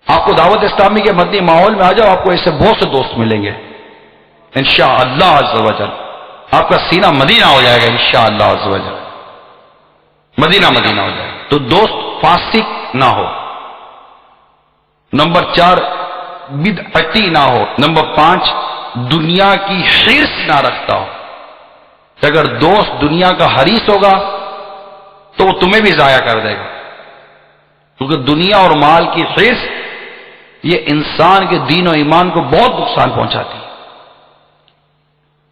آپ کو دعوت اسلامی کے مدنی ماحول میں آ جاؤ، آپ کو ایسے بہت سے دوست ملیں گے انشاءاللہ عز و جل. آپ کا سینہ مدینہ ہو جائے گا انشاءاللہ عز و جل، مدینہ مدینہ ہو جائے گا. تو دوست فاسق نہ ہو. نمبر 4، بدعتی نہ ہو. نمبر 5، دنیا کی حرص نہ رکھتا ہو. اگر دوست دنیا کا حریص ہوگا تو وہ تمہیں بھی ضائع کر دے گا، کیونکہ دنیا اور مال کی حرص یہ انسان کے دین و ایمان کو بہت نقصان پہنچاتی ہے.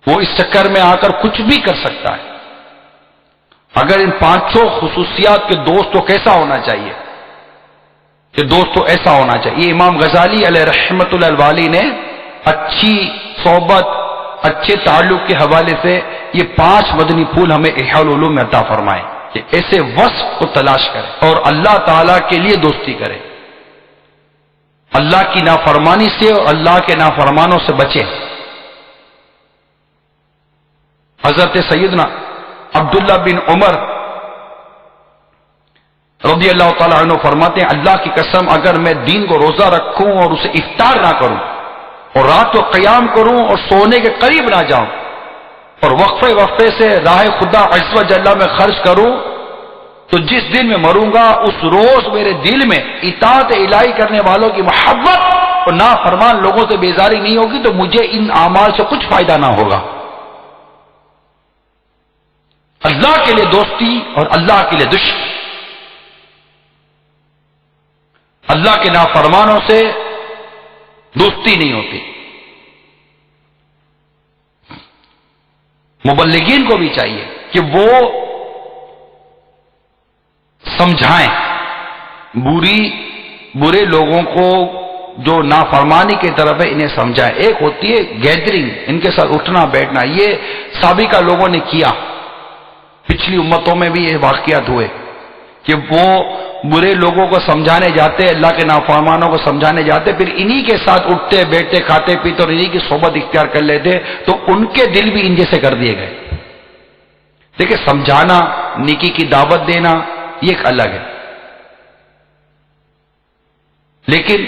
وہ اس چکر میں آ کر کچھ بھی کر سکتا ہے. اگر ان 5 خصوصیات کے دوست کو کیسا ہونا چاہیے کہ دوست تو ایسا ہونا چاہیے. امام غزالی علیہ رحمت اللہ الوالی نے اچھی صحبت، اچھے تعلق کے حوالے سے یہ 5 مدنی پھول ہمیں احیاء العلوم میں عطا فرمائے کہ ایسے وصف کو تلاش کرے اور اللہ تعالی کے لیے دوستی کرے، اللہ کی نافرمانی سے اور اللہ کے نافرمانوں سے بچے. حضرت سیدنا عبداللہ بن عمر رضی اللہ تعالیٰ عنہ فرماتے ہیں، اللہ کی قسم اگر میں دین کو روزہ رکھوں اور اسے افطار نہ کروں اور رات کو قیام کروں اور سونے کے قریب نہ جاؤں اور وقفے وقفے سے راہ خدا عز و جل میں خرچ کروں تو جس دن میں مروں گا اس روز میرے دل میں اطاعت الہی کرنے والوں کی محبت اور نافرمان لوگوں سے بیزاری نہیں ہوگی تو مجھے ان اعمال سے کچھ فائدہ نہ ہوگا. اللہ کے لیے دوستی اور اللہ کے لیے دشمنی. اللہ کے نافرمانوں سے دوستی نہیں ہوتی. مبلغین کو بھی چاہیے کہ وہ سمجھائیں برے لوگوں کو جو نافرمانی کی طرف ہے، انہیں سمجھائیں. ایک ہوتی ہے گیدرنگ، ان کے ساتھ اٹھنا بیٹھنا، یہ سابقہ لوگوں نے کیا، پچھلی امتوں میں بھی یہ واقعات ہوئے کہ وہ برے لوگوں کو سمجھانے جاتے، اللہ کے نافرمانوں کو سمجھانے جاتے، پھر انہی کے ساتھ اٹھتے بیٹھتے کھاتے پیتے اور انہی کی صحبت اختیار کر لیتے تو ان کے دل بھی ان جیسے کر دیے گئے. دیکھیں، سمجھانا، نیکی کی دعوت دینا یہ ایک الگ ہے. لیکن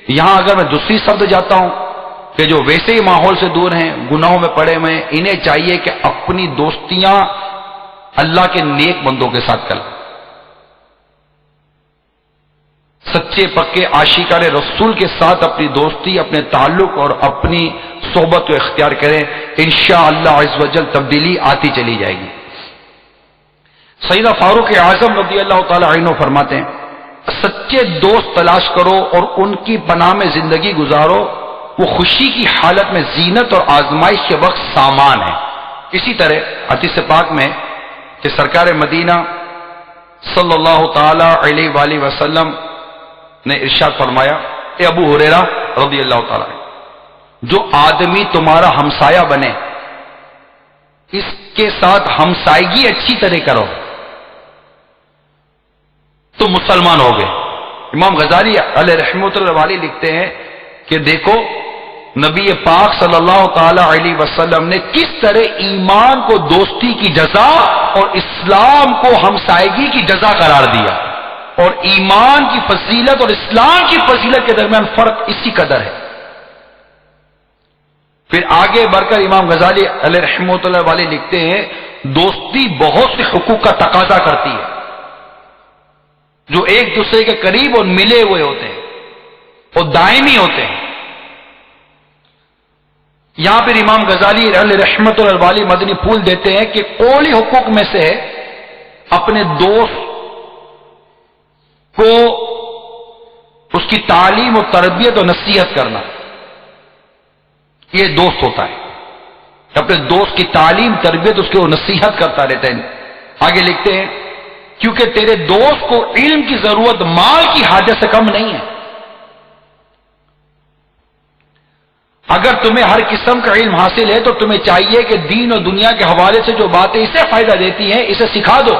یہاں اگر میں دوسری شبد جاتا ہوں کہ جو ویسے ہی ماحول سے دور ہیں، گناہوں میں پڑے ہوئے ہیں، انہیں چاہیے کہ اپنی دوستیاں اللہ کے نیک بندوں کے ساتھ کریں، سچے پکے عاشقان رسول کے ساتھ اپنی دوستی، اپنے تعلق اور اپنی صحبت کو اختیار کریں. انشاءاللہ عز و جل تبدیلی آتی چلی جائے گی. سیدنا فاروق اعظم رضی اللہ تعالی عنہ فرماتے ہیں، سچے دوست تلاش کرو اور ان کی پناہ میں زندگی گزارو، وہ خوشی کی حالت میں زینت اور آزمائش کے وقت سامان ہے. اسی طرح حدیث پاک میں کہ سرکار مدینہ صلی اللہ تعالی علیہ وآلہ وسلم نے ارشاد فرمایا، اے ابو ہریرہ رضی اللہ تعالی عنہ، جو آدمی تمہارا ہمسایہ بنے اس کے ساتھ ہمسائیگی اچھی طرح کرو تو مسلمان ہو گئے. امام غزالی علیہ رحمۃ اللہ علیہ لکھتے ہیں کہ دیکھو نبی پاک صلی اللہ تعالی علیہ وسلم نے کس طرح ایمان کو دوستی کی جزا اور اسلام کو ہمسائیگی کی جزا قرار دیا، اور ایمان کی فضیلت اور اسلام کی فضیلت کے درمیان فرق اسی قدر ہے۔ پھر آگے بڑھ کر امام غزالی علیہ رحمۃ اللہ والے لکھتے ہیں دوستی بہت سے حقوق کا تقاضا کرتی ہے جو ایک دوسرے کے قریب اور ملے ہوئے ہوتے ہیں اور دائمی ہوتے ہیں۔ یہاں پھر امام غزالی علیہ رحمۃ اللہ والی مدنی پھول دیتے ہیں کہ اولی حقوق میں سے اپنے دوست کو اس کی تعلیم اور تربیت اور نصیحت کرنا، یہ دوست ہوتا ہے، اپنے دوست کی تعلیم تربیت اس کی وہ نصیحت کرتا رہتا ہے۔ آگے لکھتے ہیں کیونکہ تیرے دوست کو علم کی ضرورت مال کی حاجت سے کم نہیں ہے، اگر تمہیں ہر قسم کا علم حاصل ہے تو تمہیں چاہیے کہ دین اور دنیا کے حوالے سے جو باتیں اسے فائدہ دیتی ہیں اسے سکھا دو۔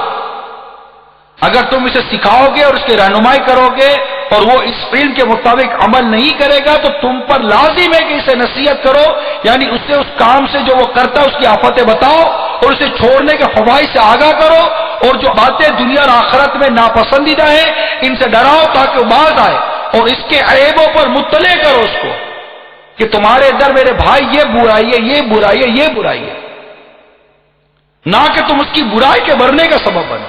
اگر تم اسے سکھاؤ گے اور اس کی رہنمائی کرو گے اور وہ اس علم کے مطابق عمل نہیں کرے گا تو تم پر لازم ہے کہ اسے نصیحت کرو، یعنی اسے اس کام سے جو وہ کرتا ہے اس کی آفتیں بتاؤ اور اسے چھوڑنے کے فوائد سے آگاہ کرو، اور جو باتیں دنیا اور آخرت میں ناپسندیدہ ہیں ان سے ڈراؤ تاکہ وہ باز آئے، اور اس کے عیبوں پر مطلع کرو اس کو کہ تمہارے اندر میرے بھائی یہ برائی ہے، یہ برائی ہے، یہ برائی ہے، نہ کہ تم اس کی برائی کے بڑھنے کا سبب بنو۔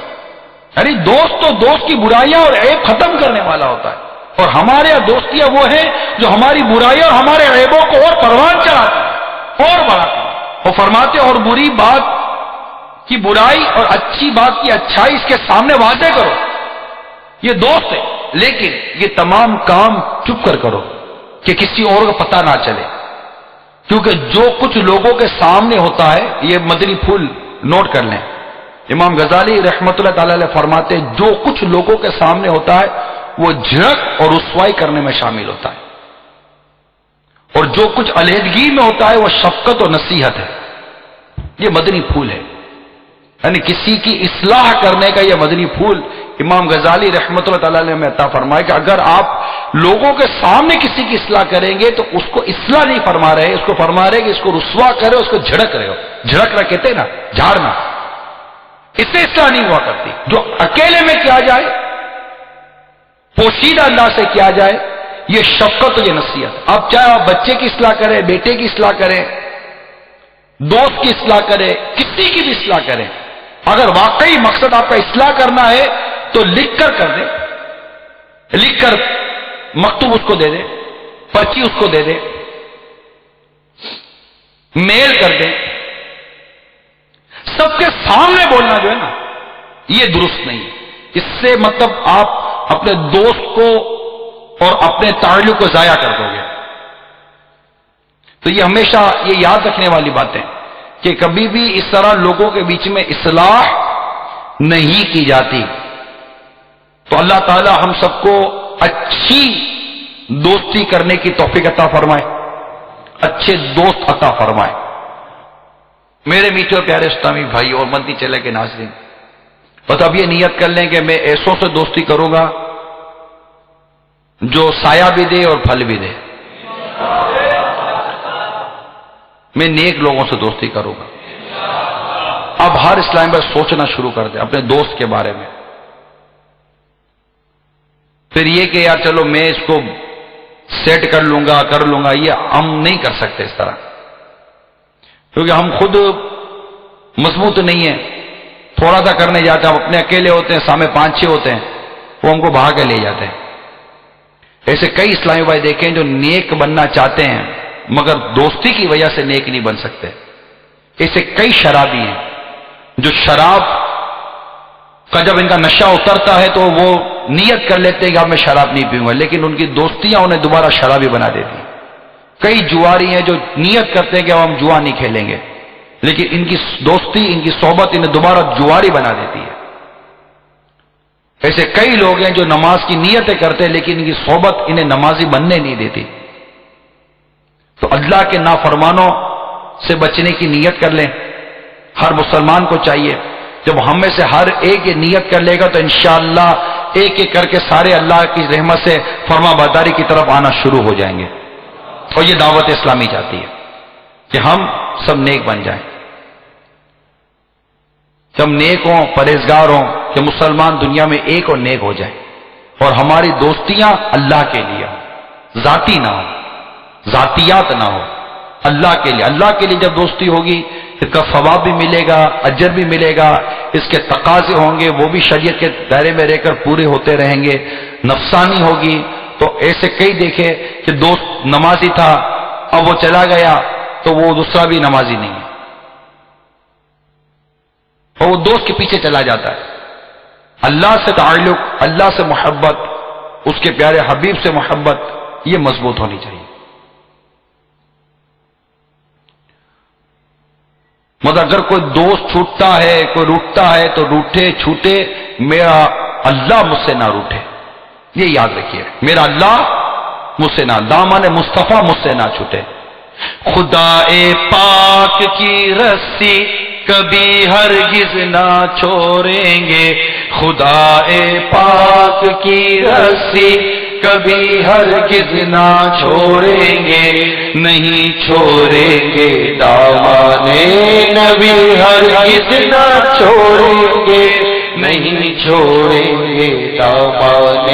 یعنی دوست تو دوست کی برائیاں اور عیب ختم کرنے والا ہوتا ہے، اور ہمارے یہاں دوستیاں وہ ہیں جو ہماری برائیاں اور ہمارے عیبوں کو اور پروان چڑھاتی ہیں اور بڑھاتی ہیں، وہ فرماتے اور بری بات کی برائی اور اچھی بات کی اچھائی اس کے سامنے واضح کرو، یہ دوست ہے، لیکن یہ تمام کام چپ کر کرو کہ کسی اور کو پتہ نہ چلے، کیونکہ جو کچھ لوگوں کے سامنے ہوتا ہے، یہ مدنی پھول نوٹ کر لیں، امام غزالی رحمۃ اللہ تعالی علیہ فرماتے ہیں جو کچھ لوگوں کے سامنے ہوتا ہے وہ جھڑک اور رسوائی کرنے میں شامل ہوتا ہے، اور جو کچھ علیحدگی میں ہوتا ہے وہ شفقت اور نصیحت ہے۔ یہ مدنی پھول ہے، یعنی کسی کی اصلاح کرنے کا یہ مدنی پھول امام غزالی رحمۃ اللہ تعالی علیہ میں عطا فرمائے کہ اگر آپ لوگوں کے سامنے کسی کی اصلاح کریں گے تو اس کو اصلاح نہیں فرما رہے، اس کو فرما رہے کہ اس کو رسوا کرے، اس کو جھڑک رہے ہو، جھڑکنا کہتے ہیں نا، جھاڑنا، اس سے اصلاح نہیں ہوا کرتی۔ جو اکیلے میں کیا جائے، پوشیدہ انداز سے کیا جائے، یہ شفقت اور یہ نصیحت۔ اب چاہے آپ بچے کی اصلاح کریں، بیٹے کی اصلاح کریں، دوست کی اصلاح کریں، کسی کی بھی اصلاح کریں، اگر واقعی مقصد آپ کا اصلاح کرنا ہے تو لکھ کر دیں، لکھ کر مکتوب اس کو دے دیں، پرچی اس کو دے دیں، میل کر دیں۔ سب کے سامنے بولنا جو ہے نا یہ درست نہیں ہے، اس سے مطلب آپ اپنے دوست کو اور اپنے تعلق کو ضائع کر دو گے۔ تو یہ ہمیشہ یہ یاد رکھنے والی بات ہے کہ کبھی بھی اس طرح لوگوں کے بیچ میں اصلاح نہیں کی جاتی۔ تو اللہ تعالی ہم سب کو اچھی دوستی کرنے کی توفیق عطا فرمائے، اچھے دوست عطا فرمائے۔ میرے میٹھے اور پیارے اسلامی بھائی اور مدنی چلے کے ناظرین، بس اب یہ نیت کر لیں کہ میں ایسوں سے دوستی کروں گا جو سایہ بھی دے اور پھل بھی دے۔ میں نیک لوگوں سے دوستی کروں گا۔ اب ہر اسلام پر سوچنا شروع کر دے اپنے دوست کے بارے میں۔ پھر یہ کہ یار چلو میں اس کو سیٹ کر لوں گا، یہ ہم نہیں کر سکتے اس طرح، کیونکہ ہم خود مضبوط نہیں ہیں۔ تھوڑا سا کرنے جاتے ہیں، ہم اپنے اکیلے ہوتے ہیں، سامنے 5-6 ہوتے ہیں، وہ ہم کو بہا کے لے جاتے ہیں۔ ایسے کئی اسلامی بھائی دیکھیں جو نیک بننا چاہتے ہیں مگر دوستی کی وجہ سے نیک نہیں بن سکتے۔ ایسے کئی شرابی ہیں جو شراب کا جب ان کا نشہ اترتا ہے تو وہ نیت کر لیتے ہیں کہ اب میں شراب نہیں پیوں گا، لیکن ان کی دوستیاں انہیں دوبارہ شرابی بنا دیتی ہیں۔ کئی جواری ہیں جو نیت کرتے ہیں کہ اب ہم جوا نہیں کھیلیں گے، لیکن ان کی دوستی، ان کی صحبت انہیں دوبارہ جواری بنا دیتی ہے۔ ایسے کئی لوگ ہیں جو نماز کی نیتیں کرتے ہیں لیکن ان کی صحبت انہیں نمازی بننے نہیں دیتی۔ تو اللہ کے نافرمانوں سے بچنے کی نیت کر لیں۔ ہر مسلمان کو چاہیے جب ہم میں سے ہر ایک یہ نیت کر لے گا تو انشاءاللہ ایک ایک کر کے سارے اللہ کی رحمت سے فرما برداری کی طرف آنا شروع ہو جائیں گے۔ اور یہ دعوت اسلامی چاہتی ہے کہ ہم سب نیک بن جائیں، کہ ہم نیک ہوں، پرہیزگار ہوں، کہ مسلمان دنیا میں ایک اور نیک ہو جائیں، اور ہماری دوستیاں اللہ کے لیے ہوں، ذاتی نہ ہو، ذاتیات نہ ہو، اللہ کے لیے۔ اللہ کے لیے جب دوستی ہوگی اس کا ثواب بھی ملے گا، اجر بھی ملے گا، اس کے تقاضے ہوں گے وہ بھی شریعت کے دائرے میں رہ کر پورے ہوتے رہیں گے، نفسانی ہوگی۔ تو ایسے کئی دیکھے کہ دوست نمازی تھا، اب وہ چلا گیا تو وہ دوسرا بھی نمازی نہیں ہے، اور وہ دوست کے پیچھے چلا جاتا ہے۔ اللہ سے تعلق، اللہ سے محبت، اس کے پیارے حبیب سے محبت، یہ مضبوط ہونی چاہیے۔ مگر اگر کوئی دوست چھوٹتا ہے، کوئی روٹتا ہے تو روٹے چھوٹے، میرا اللہ مجھ سے نہ روٹے، یہ یاد رکھیے، میرا اللہ مجھ سے نہ، دامن مصطفیٰ مجھ سے نہ چھوٹے۔ خدا پاک کی رسی کبھی ہرگز نہ چھوڑیں گے، خدا پاک کی رسی کبھی ہرگز نہ چھوڑیں گے، نہیں چھوڑیں گے دامن نبی ہرگز نہ چھوڑیں گے، نہیں چھوڑیں گے دامن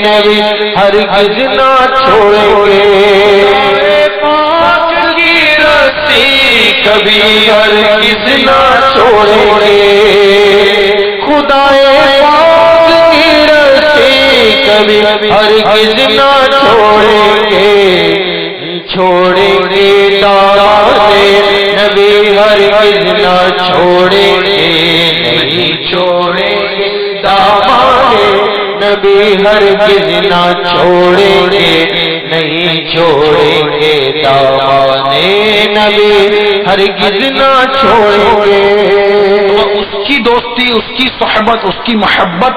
نبی ہرگز نہ چھوڑیں گے، پاک کی رسی کبھی ہرگز نہ چھوڑیں گے، خدا پاک کی رسی کبھی ہرگز نہ چھوڑیں گے، چھوڑیں گے دامن نبی ہرگز نہ چھوڑیں گے، نہیں چھوڑیں گے دامن نبی ہرگز نہ چھوڑیں گے، نہیں چھوڑیں گے دامن نبی ہرگز نہ چھوڑیں گے۔ تو اس کی دوستی، اس کی صحبت، اس کی محبت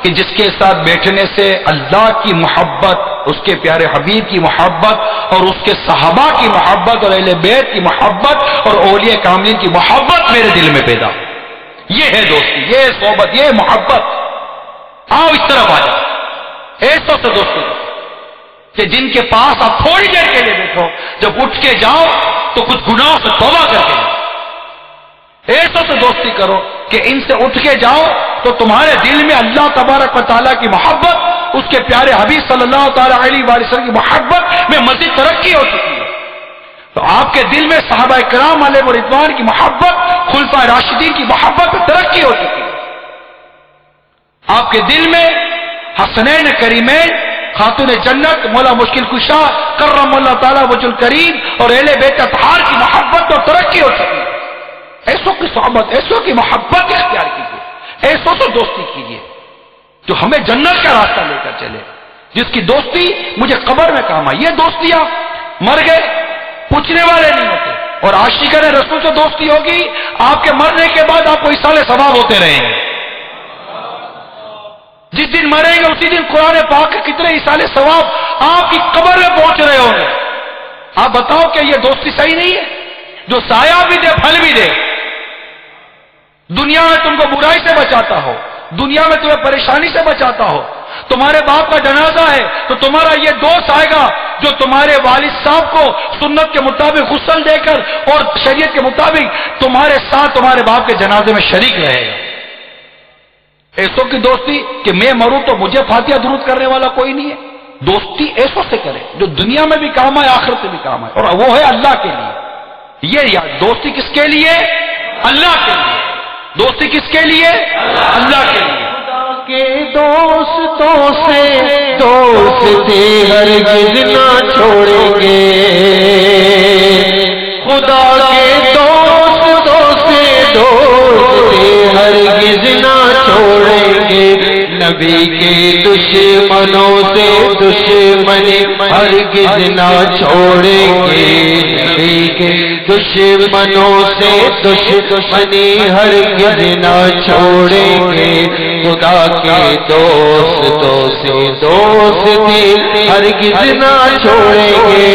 کہ جس کے ساتھ بیٹھنے سے اللہ کی محبت، اس کے پیارے حبیب کی محبت اور اس کے صحابہ کی محبت اور اہل بیت کی محبت اور اولیاء کاملین کی محبت میرے دل میں پیدا، یہ ہے دوستی، یہ ہے صحبت، یہ ہے محبت۔ آؤ اس طرف آ جاؤ، ایسوں سے دوستی کہ جن کے پاس آپ تھوڑی دیر کے لیے بیٹھو، جب اٹھ کے جاؤ تو کچھ گناہوں سے توبہ کر کے جاؤ۔ ایسوں سے دوستی کرو کہ ان سے اٹھ کے جاؤ تو تمہارے دل میں اللہ تبارک و تعالیٰ کی محبت، اس کے پیارے حبیب صلی اللہ تعالیٰ علیہ وآلہ وسلم کی محبت میں مزید ترقی ہو چکی ہے۔ تو آپ کے دل میں صحابہ کرام علیہ رضوان کی محبت، خلفائے راشدین کی محبت میں ترقی ہو چکی ہے۔ آپ کے دل میں حسنین کریمین، خاتون جنت، مولا مشکل کشا کرم اللہ تعالیٰ وجہ الکریم اور اہل بیت اطہار کی محبت اور ترقی ہو چکی ہے۔ ایسوں کی صحبت، ایسوں کی محبت اختیار کیجیے، ایسوں سے دوستی کیجیے جو ہمیں جنت کا راستہ لے کر چلے، جس کی دوستی مجھے قبر میں کام آئے۔ یہ دوستیاں مر گئے پوچھنے والے نہیں ہوتے، اور عاشقان رسول سے دوستی ہوگی، آپ کے مرنے کے بعد آپ کو ایصال ثواب ہوتے رہیں گے۔ جس دن مریں گے اسی دن قرآن پاک کے کتنے ایصال ثواب آپ کی قبر میں پہنچ رہے ہوں گے۔ آپ بتاؤ کہ یہ دوستی صحیح نہیں ہے؟ جو سایہ بھی دے، پھل بھی دے، دنیا میں تم کو برائی سے بچاتا ہو، دنیا میں تمہیں پریشانی سے بچاتا ہو، تمہارے باپ کا جنازہ ہے تو تمہارا یہ دوست آئے گا جو تمہارے والد صاحب کو سنت کے مطابق غسل دے کر اور شریعت کے مطابق تمہارے ساتھ تمہارے باپ کے جنازے میں شریک رہے گا۔ ایسوں کی دوستی کہ میں مروں تو مجھے فاتحہ درود کرنے والا کوئی نہیں ہے۔ دوستی ایسوں سے کرے جو دنیا میں بھی کام آئے، آخرت میں بھی کام آئے، اور وہ ہے اللہ کے لیے۔ یہ یاد، دوستی کس کے لیے؟ اللہ کے لیے۔ دوستی کس کے لیے؟ اللہ کے لیے۔ خدا کے دوستوں سے دوستی ہرگز نہ چھوڑیں گے، خدا کے دوستوں سے دوستی ہرگز نہ چھوڑیں گے، نبی کے دشمنوں سے دشمنی ہرگز نہ چھوڑیں گے، نبی کے دشمنوں سے دشمنی ہرگز نہ چھوڑیں گے، خدا کے دوستوں سے دوستی ہرگز نہ چھوڑیں گے،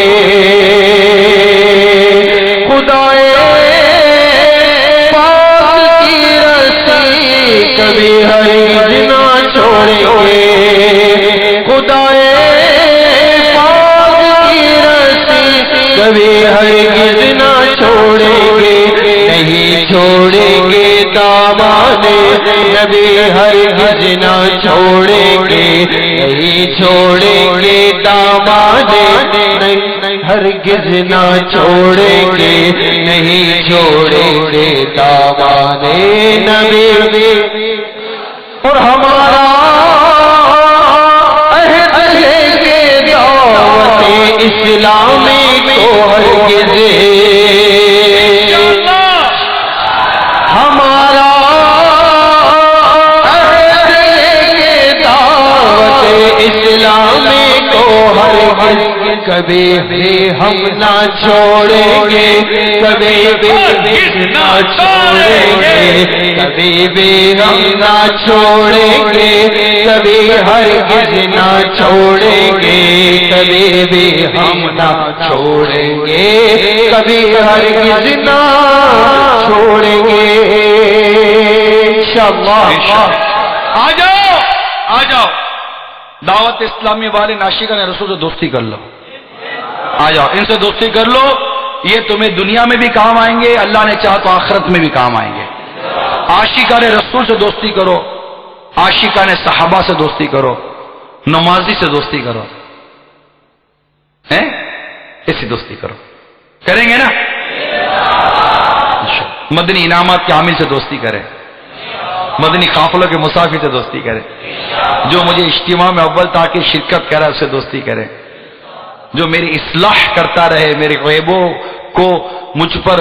خدا پاک کی رسی کبھی ہرگز نہ چھوڑیں گے، خدا پاک کی رسی کبھی ہرگز نہ چھوڑیں گے نہیں چھوڑیں گے دامان نبی ہرگز نہ چھوڑیں گے نہیں چھوڑیں گے دامان ہرگز نہ چھوڑیں گے نہیں چھوڑیں گے دامان نبی اور ہمارا عہد ہے کہ دعوت اسلامی کو ہرگز ہمارا عہد ہے کہ دعوت اسلامی کو ہرگز کبھی بھی ہم نہ چھوڑیں گے کبھی بھی نہ چھوڑیں گے کبھی بھی ہم نہ چھوڑیں گے کبھی ہرگز نہ چھوڑیں گے کبھی بھی ہم نہ چھوڑیں گے کبھی ہرگز نہ چھوڑیں گے انشاءاللہ آ جاؤ دعوت اسلامی والے ناشکان رسول سے دوستی کر لو، آ جاؤ ان سے دوستی کر لو، یہ تمہیں دنیا میں بھی کام آئیں گے، اللہ نے چاہا تو آخرت میں بھی کام آئیں گے۔ عاشقان رسول سے دوستی کرو، عاشقان صحابہ سے دوستی کرو، نمازی سے دوستی کرو، ایسی دوستی کرو، کریں گے نا؟ مدنی انعامات کے عامل سے دوستی کریں، مدنی قافلوں کے مسافر سے دوستی کریں، جو مجھے اجتماع میں اول تاکہ شرکت کرا اس سے دوستی کریں، جو میری اصلاح کرتا رہے، میرے عیبوں کو مجھ پر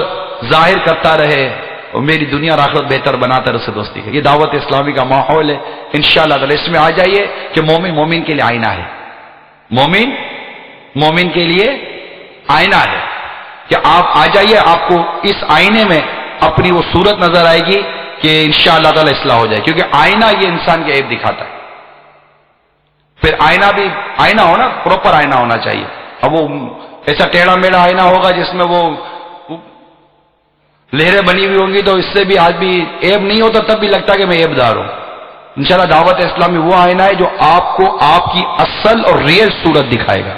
ظاہر کرتا رہے اور میری دنیا اور آخرت بہتر بناتا رہے، اس سے دوستی کریں۔ یہ دعوت اسلامی کا ماحول ہے انشاءاللہ تعالی۔ اس میں آ جائیے کہ مومن مومن کے لیے آئینہ ہے، مومن مومن کے لیے آئینہ ہے، کہ آپ آ جائیے، آپ کو اس آئینے میں اپنی وہ صورت نظر آئے گی کہ انشاءاللہ تعالی اصلاح ہو جائے، کیونکہ آئینہ یہ انسان کے عیب دکھاتا ہے۔ پھر آئینہ بھی آئینہ ہونا، پراپر آئینہ ہونا چاہیے۔ اب وہ ایسا ٹیڑھا میڑھا آئینہ ہوگا جس میں وہ لہریں بنی ہوئی ہوں گی تو اس سے بھی آج بھی عیب نہیں ہوتا، تب بھی لگتا کہ میں عیب دار ہوں۔ انشاءاللہ دعوت اسلامی وہ آئینہ ہے جو آپ کو آپ کی اصل اور ریئل صورت دکھائے گا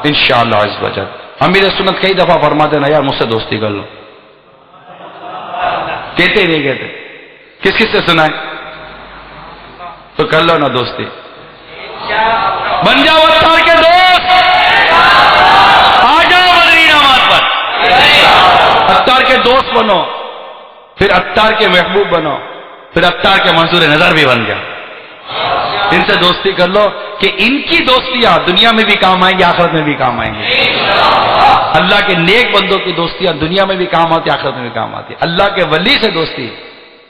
انشاءاللہ عز و جل۔ امیر سنت کئی دفعہ فرماتے ہیں نا، یار مجھ سے دوستی کر لو، کہتے ہی نہیں کہتے، کس کس سے سنا ہے؟ تو کر لو نا دوستی، بن جاؤ اتار کے دوست، آ جاؤ مدنی انعامات پر، اتار کے دوست بنو، پھر اتار کے محبوب بنو، پھر اتار کے منظور نظر بھی بن جاؤ۔ ان سے دوستی کر لو کہ ان کی دوستیاں دنیا میں بھی کام آئیں گی، آخرت میں بھی کام آئیں گی۔ اللہ کے نیک بندوں کی دوستیاں دنیا میں بھی کام آتی، آخرت میں بھی کام آتی۔ اللہ کے ولی سے دوستی،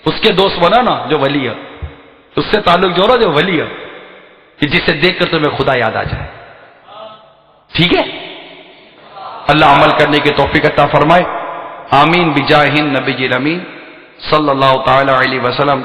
اس کے دوست بنا نا جو ولی ہے، اس سے تعلق جوڑو جو ولی ہے، کہ جسے دیکھ کر تمہیں خدا یاد آ جائے، ٹھیک ہے؟ اللہ عمل کرنے کی توفیق عطا فرمائے، آمین بجاہ النبی الامین صلی اللہ تعالی علیہ وسلم۔